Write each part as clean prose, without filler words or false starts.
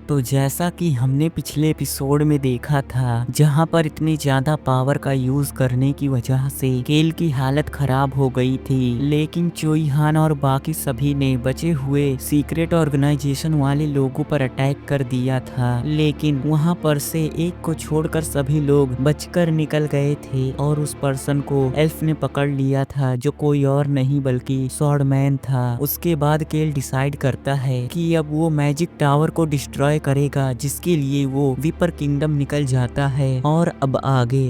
तो जैसा कि हमने पिछले एपिसोड में देखा था, जहां पर इतनी ज्यादा पावर का यूज करने की वजह से केल की हालत खराब हो गई थी, लेकिन चोई हान और बाकी सभी ने बचे हुए सीक्रेट ऑर्गेनाइजेशन वाले लोगों पर अटैक कर दिया था। लेकिन वहां पर से एक को छोड़कर सभी लोग बचकर निकल गए थे और उस पर्सन को एल्फ ने पकड़ लिया था, जो कोई और नहीं बल्कि स्वॉर्डमैन था। उसके बाद केल डिसाइड करता है कि अब वो मैजिक टावर को डिस्ट्रॉय करेगा, जिसके लिए वो विपर किंगडम निकल जाता है। और अब आगे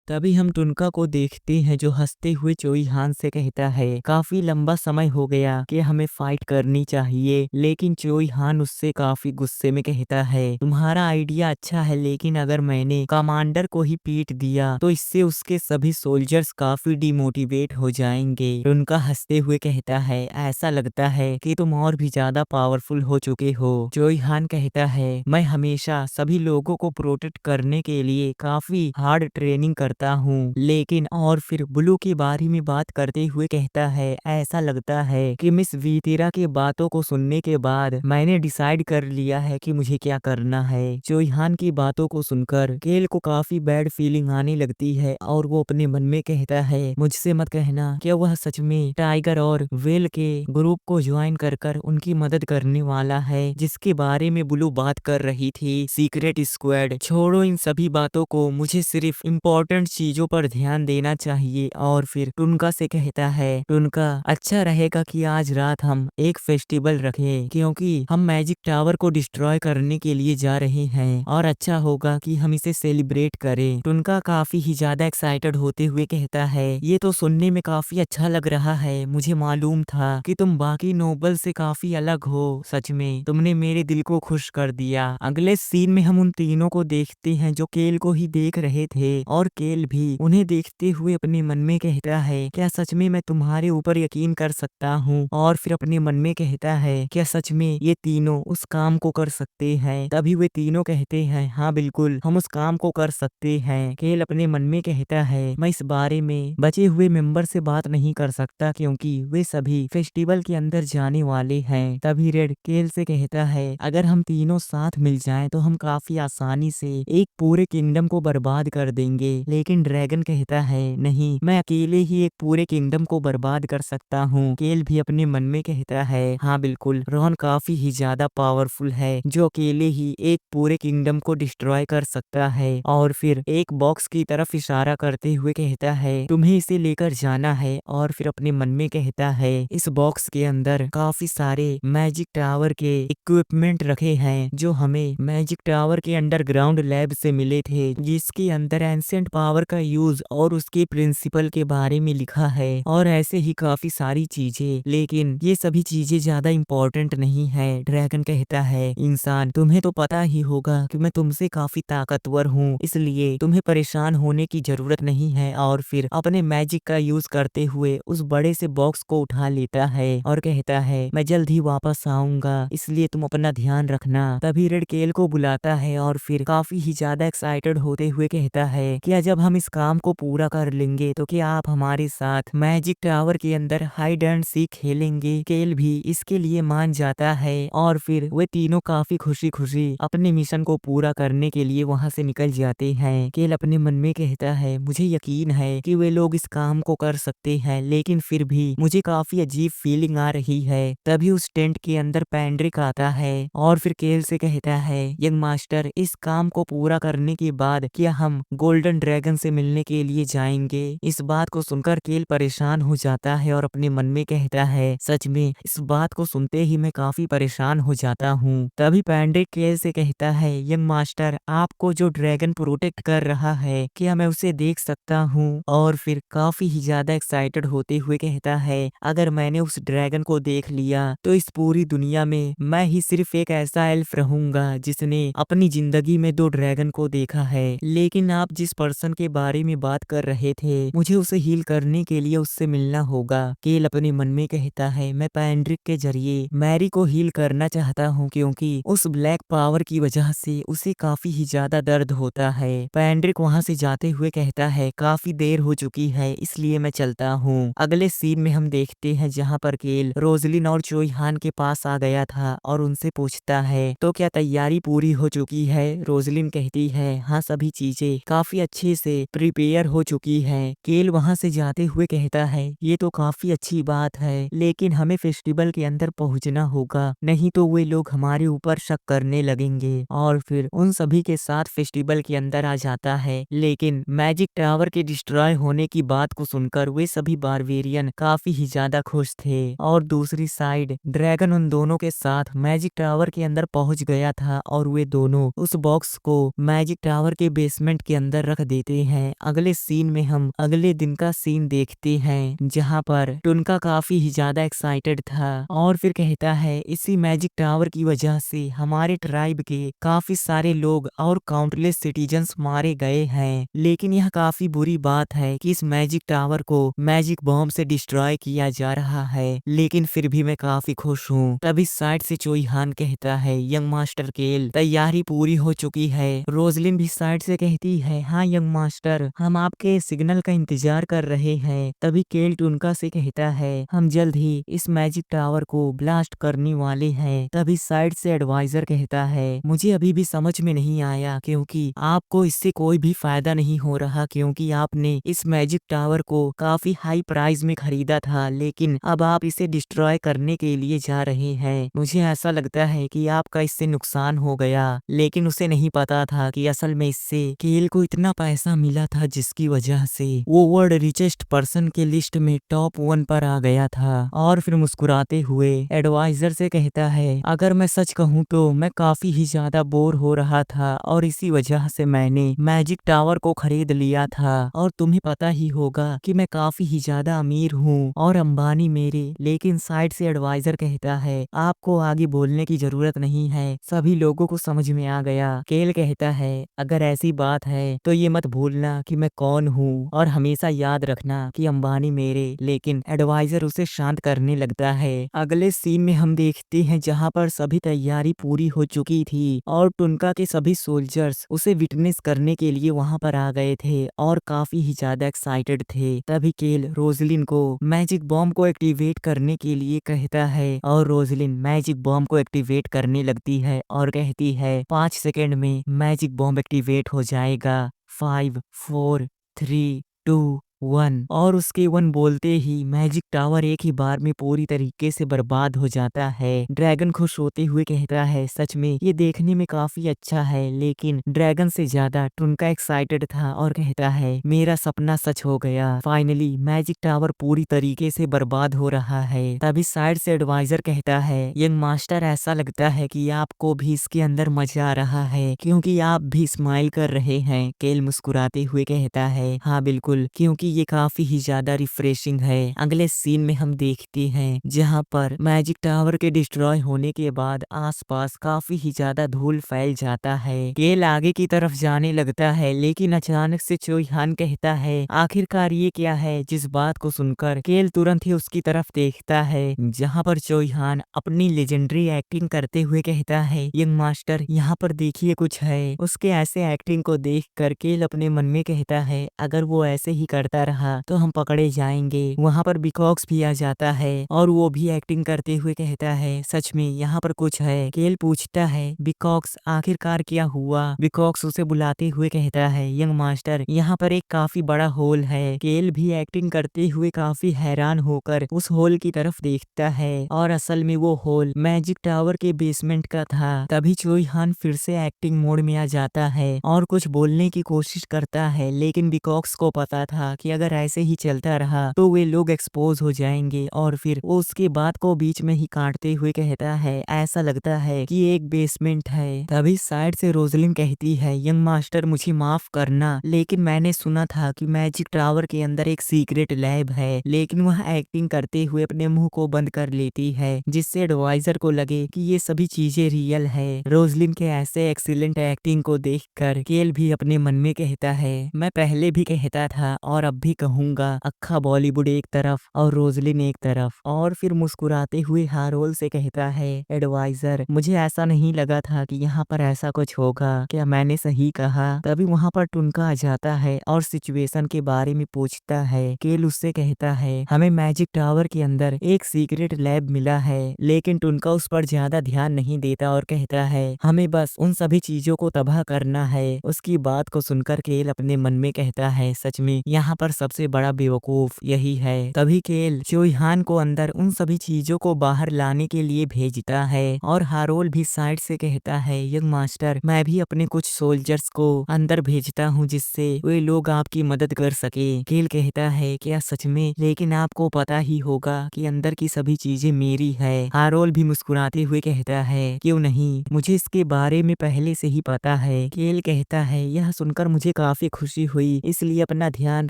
तभी हम टुनका को देखते हैं, जो हंसते हुए चोई हान से कहता है, काफी लंबा समय हो गया कि हमें फाइट करनी चाहिए। लेकिन चोई हान उससे काफी गुस्से में कहता है, तुम्हारा आइडिया अच्छा है, लेकिन अगर मैंने कमांडर को ही पीट दिया तो इससे उसके सभी सोल्जर्स काफी डिमोटिवेट हो जाएंगे। टुनका हंसते हुए कहता है, ऐसा लगता है कि तुम और भी ज्यादा पावरफुल हो चुके हो। चोई हान कहता है, मैं हमेशा सभी लोगों को प्रोटेक्ट करने के लिए काफी हार्ड ट्रेनिंग करता हूँ। लेकिन और फिर ब्लू के बारे में बात करते हुए कहता है, ऐसा लगता है कि मिस वीतेरा के बातों को सुनने के बाद मैंने डिसाइड कर लिया है कि मुझे क्या करना है। चोई हान की बातों को सुनकर केल को काफी बैड फीलिंग आने लगती है और वो अपने मन में कहता है, मुझसे मत कहना क्या वह सच में टाइगर और वेल के ग्रुप को ज्वाइन कर उनकी मदद करने वाला है, जिसके बारे में ब्लू बात कर रही थी। सीक्रेट स्क्वाड छोड़ो इन सभी बातों को, मुझे सिर्फ इम्पोर्टेंट चीजों पर ध्यान देना चाहिए। और फिर टुनका से कहता है, टुनका अच्छा रहेगा कि आज रात हम एक फेस्टिवल रखें, क्योंकि हम मैजिक टावर को डिस्ट्रॉय करने के लिए जा रहे हैं और अच्छा होगा कि हम इसे सेलिब्रेट करें। टुनका काफी ही ज्यादा एक्साइटेड होते हुए कहता है, ये तो सुनने में काफी अच्छा लग रहा है, मुझे मालूम था कि तुम बाकी नोबल से काफी अलग हो। सच में तुमने मेरे दिल को खुश कर दिया। अगले सीन में हम उन तीनों को देखते हैं जो केल को ही देख रहे थे, और केल भी उन्हें देखते हुए अपने मन में कहता है, क्या सच में मैं तुम्हारे ऊपर यकीन कर सकता हूँ। और फिर अपने मन में कहता है, क्या सच में ये तीनों उस काम को कर सकते हैं। तभी वे तीनों कहते हैं, हाँ बिल्कुल हम उस काम को कर सकते हैं। केल अपने मन में कहता है, मैं इस बारे में बचे हुए मेंबर से बात नहीं कर सकता, क्योंकि वे सभी फेस्टिवल के अंदर जाने वाले हैं। तभी रेड केल से कहता है, अगर हम तीनों साथ मिल जाएं तो हम काफी आसानी से एक पूरे किंगडम को बर्बाद कर देंगे। लेकिन ड्रैगन कहता है, नहीं मैं अकेले ही एक पूरे किंगडम को बर्बाद कर सकता हूँ। केल भी अपने मन में कहता है, हाँ बिल्कुल रॉन काफी ही ज्यादा पावरफुल है, जो अकेले ही एक पूरे किंगडम को डिस्ट्रॉय कर सकता है। और फिर एक बॉक्स की तरफ इशारा करते हुए कहता है, तुम्हें इसे लेकर जाना है। और फिर अपने मन में कहता है, इस बॉक्स के अंदर काफी सारे मैजिक टावर के इक्विपमेंट रखे हैं, जो हमें मैजिक टावर के अंडरग्राउंड लैब से मिले थे, जिसके अंदर एंशिएंट पावर का यूज और उसके प्रिंसिपल के बारे में लिखा है, और ऐसे ही काफी सारी चीजें। लेकिन ये सभी चीजें ज्यादा इम्पोर्टेंट नहीं है। ड्रैगन कहता है, इंसान तुम्हें तो पता ही होगा कि मैं तुमसे काफी ताकतवर हूँ, इसलिए तुम्हें परेशान होने की जरूरत नहीं है। और फिर अपने मैजिक का यूज करते हुए उस बड़े से बॉक्स को उठा लेता है और कहता है, मैं जल्द ही वापस आऊंगा, इसलिए तुम अपना ध्यान रखना। तभी रेड केल को बुलाता है और फिर काफी ही ज्यादा एक्साइटेड होते हुए कहता है, क्या जब हम इस काम को पूरा कर लेंगे तो क्या आप हमारे साथ मैजिक टावर के अंदर हाइड एंड सीक खेलेंगे। केल भी इसके लिए मान जाता है और फिर वे तीनों काफी खुशी खुशी अपने मिशन को पूरा करने के लिए वहां से निकल जाते हैं। केल अपने मन में कहता है, मुझे यकीन है कि वे लोग इस काम को कर सकते हैं, लेकिन फिर भी मुझे काफी अजीब फीलिंग आ रही है। तभी उस टेंट के अंदर पैंड्रिक आता है और फिर केल से कहता है, यंग मास्टर इस काम को पूरा करने के बाद क्या हम गोल्डन ड्रैगन से मिलने के लिए जाएंगे। इस बात को सुनकर केल परेशान हो जाता है और अपने मन में कहता है, सच में इस बात को सुनते ही मैं काफी परेशान हो जाता हूँ। तभी पैंड्रिक केल से कहता है, यंग मास्टर आपको जो ड्रैगन प्रोटेक्ट कर रहा है, क्या मैं उसे देख सकता हूँ। और फिर काफी ही ज्यादा एक्साइटेड होते हुए कहता है, अगर मैंने उस ड्रैगन को देख लिया तो इस पूरी दुनिया में मैं ही सिर्फ एक ऐसा एल्फ रहूंगा जिसने अपनी जिंदगी में 2 ड्रैगन को देखा है। लेकिन आप जिस पर्सन के बारे में बात कर रहे थे, मुझे उसे हील करने के लिए उससे मिलना होगा। केल अपने मन में कहता है, मैं पैंड्रिक के जरिए मैरी को हील करना चाहता हूँ क्योंकि उस ब्लैक पावर की वजह से उसे काफी ही ज्यादा दर्द होता है। पैंड्रिक वहां से जाते हुए कहता है, काफी देर हो चुकी है इसलिए मैं चलता हूँ। अगले सीन में हम देखते हैं जहाँ पर केल रोजलिन और चोईहान के पास आ गया था और उनसे पूछता है, तो क्या तैयारी पूरी हो चुकी है? रोजलिन कहती है, हाँ सभी चीजें काफी अच्छे से प्रिपेयर हो चुकी है। केल वहां से जाते हुए कहता है, ये तो काफी अच्छी बात है, लेकिन हमें फेस्टिवल के अंदर पहुंचना होगा, नहीं तो वे लोग हमारे ऊपर शक करने लगेंगे। और फिर उन सभी के साथ फेस्टिवल के अंदर आ जाता है, लेकिन मैजिक टावर के डिस्ट्रॉय होने की बात को सुनकर वे सभी बारबेरियन काफी ही ज्यादा खुश थे। और दूसरी साइड ड्रैगन उन दोनों के साथ मैजिक टावर के अंदर पहुंच गया था और वे दोनों उस बॉक्स को मैजिक टावर के बेसमेंट के अंदर रख देते हैं। अगले सीन में हम अगले दिन का सीन देखते हैं जहां पर टुनका काफी ही ज्यादा एक्साइटेड था और फिर कहता है, इसी मैजिक टावर की वजह से हमारे ट्राइब के काफी सारे लोग और काउंटलेस सिटीजन्स मारे गए हैं, लेकिन यह काफी बुरी बात है कि इस मैजिक टावर को मैजिक बॉम्ब से डिस्ट्रॉय किया जा रहा है, लेकिन फिर भी मैं काफी खुश हूँ। तभी साइड से चोईहान कहता है, यंग मास्टर केल तैयारी पूरी हो चुकी है। रोजलिन भी साइड से कहती है, हाँ यंग मास्टर, हम आपके सिग्नल का इंतजार कर रहे हैं। तभी केल टुनका से कहता है, हम जल्द ही इस मैजिक टावर को ब्लास्ट करने वाले हैं। तभी साइड से एडवाइजर कहता है, मुझे अभी भी समझ में नहीं आया क्योंकि आपको इससे कोई भी फायदा नहीं हो रहा क्योंकि आपने इस मैजिक टावर को काफी हाई प्राइस में खरीदा था, लेकिन अब आप इसे डिस्ट्रॉय करने के लिए जा रहे हैं। मुझे ऐसा लगता है कि आपका इससे नुकसान हो गया, लेकिन उसे नहीं पता था कि असल में इससे केल को इतना पैसा मिला था जिसकी वजह से वो वर्ल्ड रिचेस्ट पर्सन के लिस्ट में टॉप 1 पर आ गया था। और फिर मुस्कुराते हुए एडवाइजर से कहता है, अगर मैं सच कहूँ तो मैं काफी ही ज्यादा बोर हो रहा था और इसी वजह से मैंने मैजिक टावर को खरीद लिया था। और तुम्हें पता ही होगा कि मैं काफी ही ज्यादा अमीर हूँ और अंबानी मेरे। लेकिन साइड से एडवाइजर कहता है, आपको आगे बोलने की जरूरत नहीं है, सभी लोगों को समझ में आ गया। केल कहता है, अगर ऐसी बात है तो ये मत भूलना कि मैं कौन हूँ और हमेशा याद रखना कि अंबानी मेरे। लेकिन एडवाइजर उसे शांत करने लगता है। अगले सीन में हम देखते हैं जहाँ पर सभी तैयारी पूरी हो चुकी थी और टुनका के सभी सोल्जर्स उसे विटनेस करने के लिए वहां पर आ गए थे और काफी ही ज्यादा एक्साइटेड थे। तभी केल रोजलिन को मैजिक बॉम्ब को एक्टिवेट करने के लिए कहता है और रोजलिन मैजिक बॉम्ब को एक्टिवेट करने लगती है और कहती है, 5 सेकंड में मैजिक बॉम्ब एक्टिवेट हो जाएगा। 5 4 3 2 1 और उसके 1 बोलते ही मैजिक टावर एक ही बार में पूरी तरीके से बर्बाद हो जाता है। ड्रैगन खुश होते हुए कहता है, सच में ये देखने में काफी अच्छा है, लेकिन ड्रैगन से ज्यादा टुनका एक्साइटेड था और कहता है, मेरा सपना सच हो गया, फाइनली मैजिक टावर पूरी तरीके से बर्बाद हो रहा है। तभी साइड से एडवाइजर कहता है, यंग मास्टर ऐसा लगता है कि आपको भी इसके अंदर मजा आ रहा है क्योंकि आप भी स्माइल कर रहे हैं। केल मुस्कुराते हुए कहता है, हाँ बिल्कुल, क्योंकि ये काफी ही ज्यादा रिफ्रेशिंग है। अगले सीन में हम देखते हैं जहाँ पर मैजिक टावर के डिस्ट्रॉय होने के बाद आसपास काफी ही ज्यादा धूल फैल जाता है। केल आगे की तरफ जाने लगता है, लेकिन अचानक से चोईहान कहता है, आखिरकार ये क्या है? जिस बात को सुनकर केल तुरंत ही उसकी तरफ देखता है जहाँ पर चोईहान अपनी लेजेंडरी एक्टिंग करते हुए कहता है, यंग मास्टर यहाँ पर देखिए कुछ है। उसके ऐसे एक्टिंग को देख कर केल अपने मन में कहता है, अगर वो ऐसे ही करता रहा तो हम पकड़े जाएंगे। वहाँ पर बिकॉक्स भी आ जाता है और वो भी एक्टिंग करते हुए कहता है, सच में यहाँ पर कुछ है। केल पूछता है, बिकॉक्स आखिरकार क्या हुआ? बिकॉक्स उसे बुलाते हुए कहता है, यंग मास्टर यहाँ पर एक काफी बड़ा होल है। केल भी एक्टिंग करते हुए काफी हैरान होकर उस होल की तरफ देखता है और असल में वो होल मैजिक टावर के बेसमेंट का था। तभी चोईहान फिर से एक्टिंग मोड में आ जाता है और कुछ बोलने की कोशिश करता है, लेकिन बिकॉक्स को पता था कि कि अगर ऐसे ही चलता रहा तो वे लोग एक्सपोज हो जाएंगे और फिर वो उसके बात को बीच में ही काटते हुए कहता है ऐसा लगता है कि ये एक बेसमेंट है। तभी साइड से रोजलिन कहती है यंग मास्टर मुझे माफ करना, लेकिन मैंने सुना था कि मैजिक टावर के अंदर एक सीक्रेट लैब है। लेकिन वह एक्टिंग करते हुए अपने मुंह को बंद कर लेती है जिससे एडवाइजर को लगे कि ये सभी चीजें रियल है। रोजलिन के ऐसे एक्सीलेंट एक्टिंग को देखकर केल भी अपने मन में कहता है मैं पहले भी कहता था और अब भी कहूंगा, अक्खा बॉलीवुड एक तरफ और रोजलिन एक तरफ। और फिर मुस्कुराते हुए हारोल से कहता है एडवाइजर मुझे ऐसा नहीं लगा था कि यहाँ पर ऐसा कुछ होगा, क्या मैंने सही कहा? तभी वहाँ पर टुनका आ जाता है और सिचुएशन के बारे में पूछता है। केल उससे कहता है हमें मैजिक टावर के अंदर एक सीक्रेट लैब मिला है, लेकिन टुनका उस पर ज्यादा ध्यान नहीं देता और कहता है हमें बस उन सभी चीजों को तबाह करना है। उसकी बात को सुनकर केल अपने मन में कहता है सच में यहाँ पर सबसे बड़ा बेवकूफ यही है। तभी केल चोइहान को अंदर उन सभी चीजों को बाहर लाने के लिए भेजता है और हारोल भी साइड से कहता है यंग मास्टर मैं भी अपने कुछ सोल्जर्स को अंदर भेजता हूँ जिससे वे लोग आपकी मदद कर सके। केल कहता है क्या सच में? लेकिन आपको पता ही होगा कि अंदर की सभी चीजें मेरी है। हारोल भी मुस्कुराते हुए कहता है क्यों नहीं, मुझे इसके बारे में पहले से ही पता है। केल कहता है यह सुनकर मुझे काफी खुशी हुई, इसलिए अपना ध्यान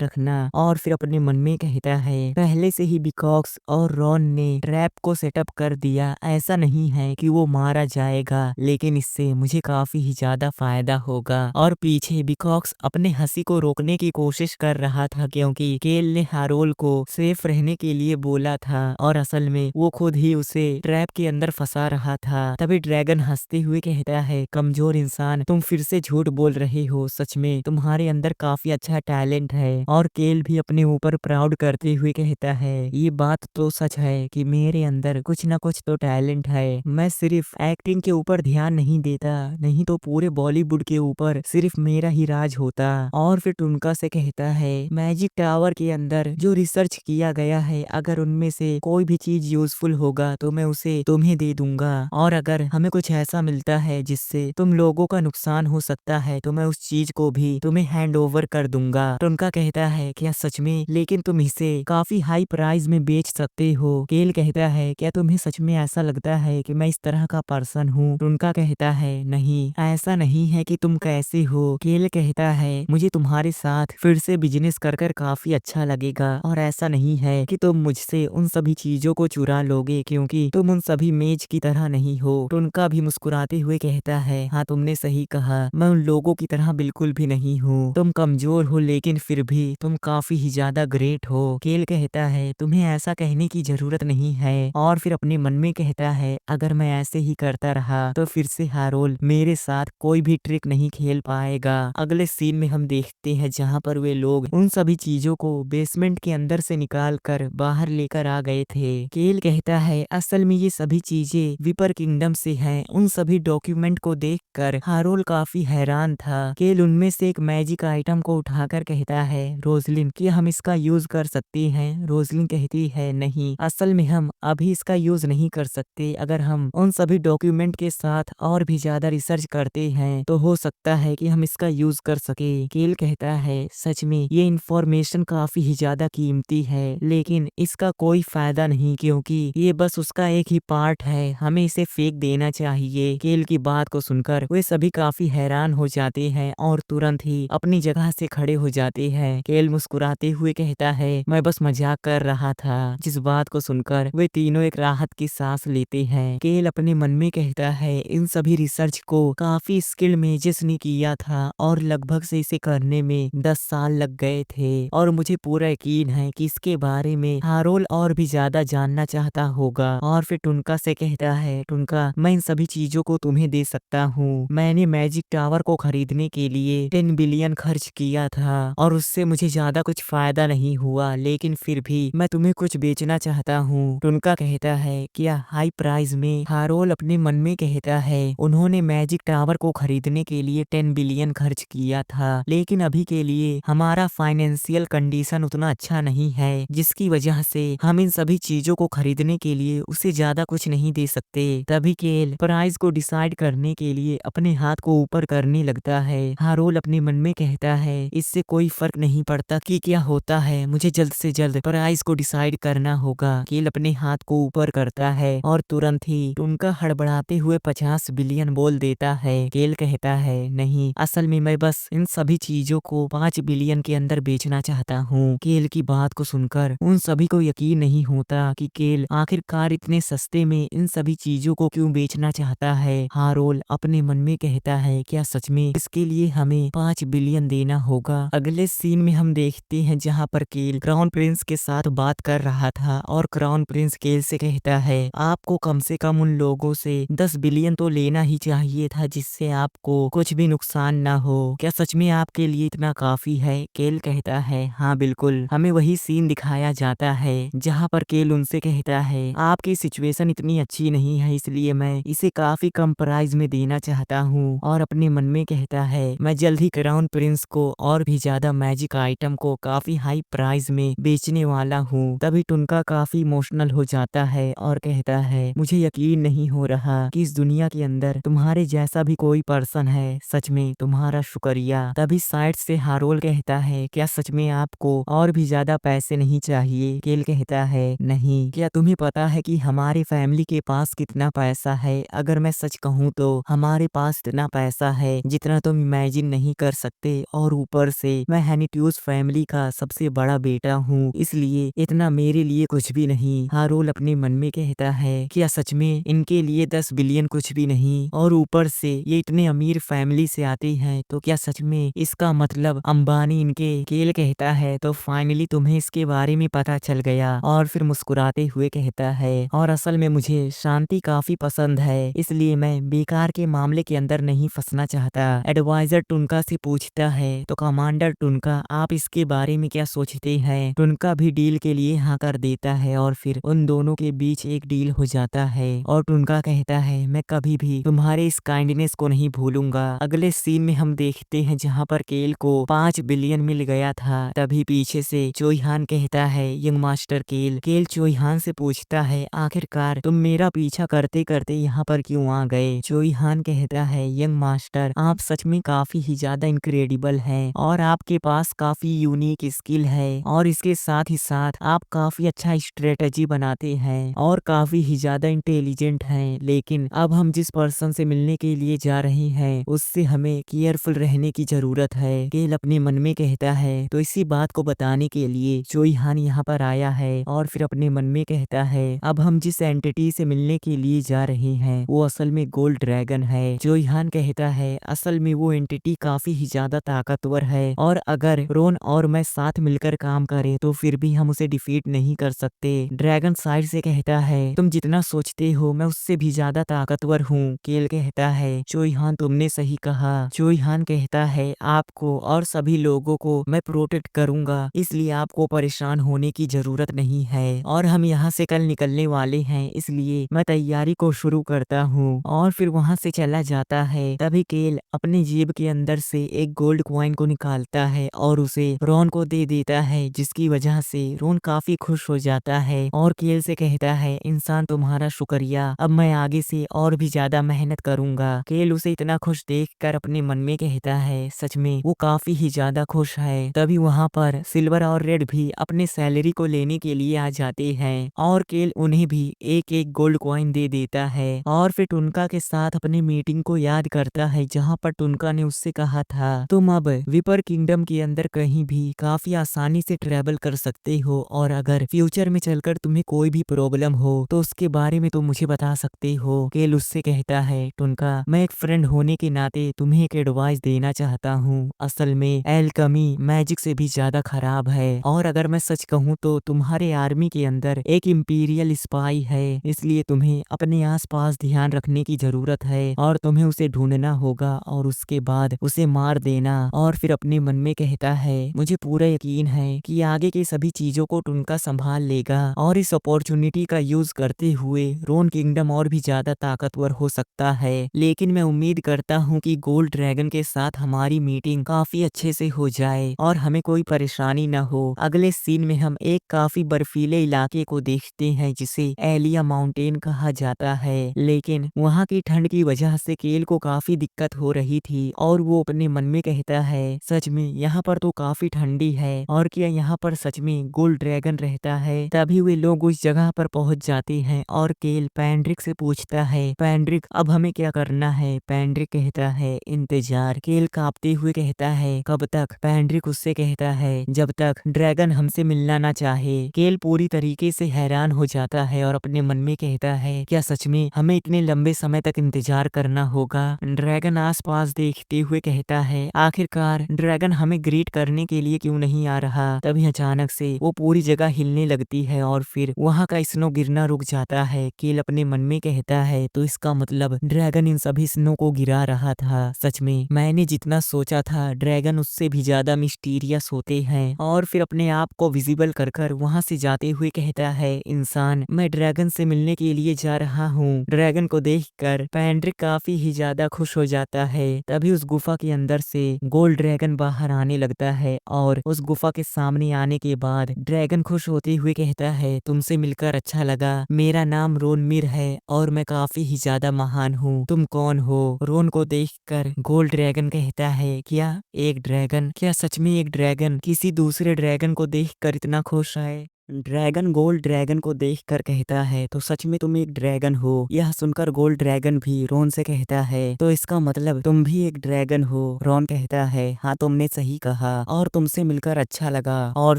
रखना। और फिर अपने मन में कहता है पहले से ही बिकॉक्स और रॉन ने ट्रैप को सेटअप कर दिया, ऐसा नहीं है कि वो मारा जाएगा, लेकिन इससे मुझे काफी ही ज्यादा फायदा होगा। और पीछे बिकॉक्स अपने हंसी को रोकने की कोशिश कर रहा था क्योंकि केल ने हारोल को सेफ रहने के लिए बोला था और असल में वो खुद ही उसे ट्रैप के अंदर फंसा रहा था। तभी ड्रैगन हंसते हुए कहता है कमजोर इंसान तुम फिर से झूठ बोल रहे हो, सच में तुम्हारे अंदर काफी अच्छा टैलेंट है। और केल भी अपने ऊपर प्राउड करते हुए कहता है ये बात तो सच है कि मेरे अंदर कुछ ना कुछ तो टैलेंट है, मैं सिर्फ एक्टिंग के ऊपर ध्यान नहीं देता, नहीं तो पूरे बॉलीवुड के ऊपर सिर्फ मेरा ही राज होता। और फिर टुनका से कहता है मैजिक टावर के अंदर जो रिसर्च किया गया है अगर उनमें से कोई भी चीज यूजफुल होगा तो मैं उसे तुम्हें दे दूंगा, और अगर हमें कुछ ऐसा मिलता है जिससे तुम लोगों का नुकसान हो सकता है तो मैं उस चीज को भी तुम्हें हैंड ओवर कर दूंगा। टुनका कहता है क्या सच में? लेकिन तुम इसे काफी हाई प्राइस में बेच सकते हो। केल कहता है क्या तुम्हें सच में ऐसा लगता है कि मैं इस तरह का पर्सन हूँ? टुनका कहता है नहीं, ऐसा नहीं है कि तुम कैसे हो। केल कहता है मुझे तुम्हारे साथ फिर से बिजनेस कर कर काफी अच्छा लगेगा, और ऐसा नहीं है कि तुम मुझसे उन सभी चीजों को चुरा लोगे क्योंकि तुम उन सभी मेज की तरह नहीं हो। टुनका भी मुस्कुराते हुए कहता है हाँ तुमने सही कहा, मैं उन लोगों की तरह बिल्कुल भी नहीं हूँ। तुम कमजोर हो लेकिन फिर भी तुम काफी ही ज्यादा ग्रेट हो। केल कहता है तुम्हें ऐसा कहने की जरूरत नहीं है। और फिर अपने मन में कहता है अगर मैं ऐसे ही करता रहा तो फिर से हारोल मेरे साथ कोई भी ट्रिक नहीं खेल पाएगा। अगले सीन में हम देखते हैं जहाँ पर वे लोग उन सभी चीजों को बेसमेंट के अंदर से निकाल कर बाहर लेकर आ गए थे। केल कहता है असल में ये सभी चीजें विपर किंगडम से हैं। उन सभी डॉक्यूमेंट को देखकर हारोल काफी हैरान था। केल उनमें से एक मैजिक आइटम को उठाकर कहता है रोजलिन क्या हम इसका यूज कर सकते हैं? रोजलिन कहती है नहीं, असल में हम अभी इसका यूज नहीं कर सकते। अगर हम उन सभी डॉक्यूमेंट के साथ और भी ज्यादा रिसर्च करते हैं तो हो सकता है कि हम इसका यूज कर सके। केल कहता है सच में ये इंफॉर्मेशन काफी ही ज्यादा कीमती है, लेकिन इसका कोई फायदा नहीं क्योंकि ये बस उसका एक ही पार्ट है, हमें इसे फेंक देना चाहिए। केल की बात को सुनकर वे सभी काफी हैरान हो जाते हैं और तुरंत ही अपनी जगह से खड़े हो जाते हैं। केल मुस्कुराते हुए कहता है मैं बस मजाक कर रहा था। जिस बात को सुनकर वे तीनों एक राहत की सांस लेते हैं। केल अपने मन में कहता है इन सभी रिसर्च को काफी स्किल्ड मेजेस ने किया था और लगभग से इसे करने में 10 साल लग गए थे, और मुझे पूरा यकीन है कि इसके बारे में हारोल और भी ज्यादा जानना चाहता होगा। और फिर टुनका से कहता है टुनका मैं इन सभी चीजों को तुम्हें दे सकता हूँ। मैंने मैजिक टावर को खरीदने के लिए 10 बिलियन खर्च किया था और उससे मुझे ज्यादा कुछ फायदा नहीं हुआ, लेकिन फिर भी मैं तुम्हें कुछ बेचना चाहता हूँ। टुनका कहता है क्या हाई प्राइस में? हारोल अपने मन में कहता है उन्होंने मैजिक टावर को खरीदने के लिए 10 बिलियन खर्च किया था, लेकिन अभी के लिए हमारा फाइनेंशियल कंडीशन उतना अच्छा नहीं है जिसकी वजह से हम इन सभी चीजों को खरीदने के लिए उसे ज्यादा कुछ नहीं दे सकते। तभी केल प्राइस को डिसाइड करने के लिए अपने हाथ को ऊपर करने लगता है। हारोल अपने मन में कहता है इससे कोई फर्क नहीं पड़ता चाहता कि क्या होता है, मुझे जल्द से जल्द प्राइस को डिसाइड करना होगा। केल अपने हाथ को ऊपर करता है और तुरंत ही टुनका हड़बड़ाते हुए 50 बिलियन बोल देता है। केल कहता है नहीं, असल में मैं बस इन सभी चीजों को 5 बिलियन के अंदर बेचना चाहता हूँ। केल की बात को सुनकर उन सभी को यकीन नहीं होता कि केल आखिरकार इतने सस्ते में इन सभी चीजों को क्यों बेचना चाहता है। हारोल अपने मन में कहता है क्या सच में इसके लिए हमें 5 बिलियन देना होगा। अगले सीन में हम देखते हैं जहाँ पर केल क्राउन प्रिंस के साथ बात कर रहा था और क्राउन प्रिंस केल से कहता है आपको कम से कम उन लोगों से 10 बिलियन तो लेना ही चाहिए था जिससे आपको कुछ भी नुकसान ना हो। क्या सच में आपके लिए इतना काफी है? केल कहता है हाँ बिल्कुल। हमें वही सीन दिखाया जाता है जहाँ पर केल उनसे कहता है आपकी सिचुएशन इतनी अच्छी नहीं है, इसलिए मैं इसे काफी कम प्राइस में देना चाहता हूँ। और अपने मन में कहता है मैं जल्द ही क्राउन प्रिंस को और भी ज्यादा मैजिक आइटम को काफी हाई प्राइस में बेचने वाला हूँ। तभी टुनका काफी इमोशनल हो जाता है और कहता है मुझे यकीन नहीं हो रहा कि इस दुनिया के अंदर तुम्हारे जैसा भी कोई पर्सन है, सच में तुम्हारा शुक्रिया। तभी साइड से हारोल कहता है क्या सच में आपको और भी ज्यादा पैसे नहीं चाहिए? केल कहता है नहीं। क्या तुम्हें पता है कि हमारे फैमिली के पास कितना पैसा है? अगर मैं सच कहूँ तो हमारे पास इतना पैसा है जितना तुम इमेजिन नहीं कर सकते, और ऊपर से मैं हैनिट्यूस फैमिली का सबसे बड़ा बेटा हूँ, इसलिए इतना मेरे लिए कुछ भी नहीं। हारोल अपने मन में कहता है क्या सच में इनके लिए 10 बिलियन कुछ भी नहीं, और ऊपर से ये इतने अमीर फैमिली से आते हैं, तो क्या सच में इसका मतलब अंबानी इनके? केल कहता है तो फाइनली तुम्हें इसके बारे में पता चल गया, और फिर मुस्कुराते हुए कहता है और असल में मुझे शांति काफी पसंद है, इसलिए मैं बेकार के मामले के अंदर नहीं फंसना चाहता। एडवाइजर टुनका से पूछता है तो कमांडर टुनका आप इसके बारे में क्या सोचते हैं? टुनका भी डील के लिए हाँ कर देता है और फिर उन दोनों के बीच एक डील हो जाता है, और टुनका कहता है मैं कभी भी तुम्हारे इस काइंडनेस को नहीं भूलूंगा। अगले सीन में हम देखते हैं जहाँ पर केल को 5 बिलियन मिल गया था। तभी पीछे से चोईहान कहता है यंग मास्टर केल। केल चोईहान से पूछता है आखिरकार तुम मेरा पीछा करते करते यहाँ पर क्यों आ गए? चोईहान कहता है यंग मास्टर आप सच में काफी ही ज्यादा इनक्रेडिबल हैं, और आपके पास काफी यूनिक स्किल है, और इसके साथ ही साथ आप काफी अच्छा स्ट्रेटजी बनाते हैं और काफी ही ज्यादा इंटेलिजेंट हैं, लेकिन अब हम जिस पर्सन से मिलने के लिए जा रहे हैं उससे हमें केयरफुल रहने की जरूरत है। केल अपने मन में कहता है तो इसी बात को बताने के लिए चोईहान यहाँ पर आया है, और फिर अपने मन में कहता है अब हम जिस एंटिटी से मिलने के लिए जा रहे हैं वो असल में गोल्ड ड्रैगन है। चोईहान कहता है असल में वो एंटिटी काफी ही ज्यादा ताकतवर है, और अगर रोन और मैं साथ मिलकर काम करें तो फिर भी हम उसे डिफीट नहीं कर सकते। ड्रैगन साइड से कहता है तुम जितना सोचते हो मैं उससे भी ज्यादा ताकतवर हूँ। केल कहता है चोईहान तुमने सही कहा। चोईहान कहता है आपको और सभी लोगों को मैं प्रोटेक्ट करूंगा, इसलिए आपको परेशान होने की जरूरत नहीं है, और हम यहाँ से कल निकलने वाले हैं, इसलिए मैं तैयारी को शुरू करता हूँ। और फिर वहाँ से चला जाता है। तभी केल अपनी जेब के अंदर से एक गोल्ड कॉइन को निकालता है और उसे रोन को दे देता है, जिसकी वजह से रोन काफी खुश हो जाता है और केल से कहता है इंसान तुम्हारा शुक्रिया, अब मैं आगे से और भी ज्यादा मेहनत करूंगा। केल उसे इतना खुश देखकर अपने मन में कहता है सच में वो काफी ही ज्यादा खुश है। तभी वहाँ पर सिल्वर और रेड भी अपने सैलरी को लेने के लिए आ जाते हैं, और केल उन्हें भी एक एक गोल्ड कॉइन दे देता है, और फिर टुनका के साथ अपनी मीटिंग को याद करता है जहाँ पर टुनका ने उससे कहा था तुम अब विपर किंगडम के अंदर कहीं भी काफी आसानी से ट्रेवल कर सकते हो, और अगर फ्यूचर में चलकर तुम्हें कोई भी प्रॉब्लम हो तो उसके बारे में तुम मुझे बता सकते हो। केल उससे कहता है टुनका मैं एक फ्रेंड होने के नाते तुम्हें एक एडवाइस देना चाहता हूँ, असल में एल्केमी मैजिक से भी ज्यादा खराब है, और अगर मैं सच कहूँ तो तुम्हारे आर्मी के अंदर एक इंपीरियल स्पाई है, इसलिए तुम्हें अपने आसपास ध्यान रखने की जरूरत है, और तुम्हें उसे ढूंढना होगा और उसके बाद उसे मार देना। और फिर अपने मन में कहता है मुझे पूरा यकीन है कि आगे की सभी चीजों को टुनका संभाल लेगा, और इस अपॉर्चुनिटी का यूज करते हुए रोन किंगडम और भी ज्यादा ताकतवर हो सकता है, लेकिन मैं उम्मीद करता हूँ कि गोल्ड ड्रैगन के साथ हमारी मीटिंग काफी अच्छे से हो जाए और हमें कोई परेशानी न हो। अगले सीन में हम एक काफी बर्फीले इलाके को देखते हैं जिसे एलिया माउंटेन कहा जाता है, लेकिन वहाँ की ठंड की वजह से केल को काफी दिक्कत हो रही थी, और वो अपने मन में कहता है सच में यहाँ पर तो काफी ठंडी है और क्या यहाँ पर सच में गोल्ड ड्रैगन रहता है। तभी वे लोग उस जगह पर पहुंच जाते हैं और केल पैंड्रिक से पूछता है, पैंड्रिक अब हमें क्या करना है। पैंड्रिक कहता है, इंतजार। केल कांपते हुए कहता है, कब तक। पैंड्रिक उससे कहता है, जब तक ड्रैगन हमसे मिलना ना चाहे। केल पूरी तरीके से हैरान हो जाता है और अपने मन में कहता है, क्या सच में हमें इतने लंबे समय तक इंतजार करना होगा। ड्रैगन आसपास देखते हुए कहता है, आखिरकार ड्रैगन हमें ग्रीट करने के लिए क्यों नहीं आ रहा। तभी अचानक से वो पूरी जगह हिलने लगती है और फिर वहाँ का स्नो गिरना रुक जाता है। केल अपने मन में कहता है, तो इसका मतलब ड्रैगन इन सभी स्नो को गिरा रहा था। सच में मैंने जितना सोचा था ड्रैगन उससे भी ज्यादा मिस्टीरियस होते हैं। और फिर अपने आप को विजिबल कर कर वहाँ से जाते हुए कहता है, इंसान मैं ड्रैगन से मिलने के लिए जा रहा हूँ। ड्रैगन को देखकर पैंड्रिक काफी ही ज्यादा खुश हो जाता है। तभी उस गुफा के अंदर से गोल्ड ड्रैगन बाहर आने लगता है और उस गुफा के सामने आने के बाद ड्रैगन खुश होते हुए कहता है, तुमसे मिलकर अच्छा लगा। मेरा नाम रोन मिर है और मैं काफी ही ज्यादा महान हूँ। तुम कौन हो। रोन को देखकर गोल्ड ड्रैगन कहता है, क्या एक ड्रैगन, क्या सच में एक ड्रैगन किसी दूसरे ड्रैगन को देखकर इतना खुश है। ड्रैगन गोल्ड ड्रैगन को देखकर कहता है, तो सच में तुम एक ड्रैगन हो। यह सुनकर गोल्ड ड्रैगन भी रोन से कहता है, तो इसका मतलब तुम भी एक ड्रैगन हो। रोन कहता है, हाँ तुमने सही कहा और तुमसे मिलकर अच्छा लगा। और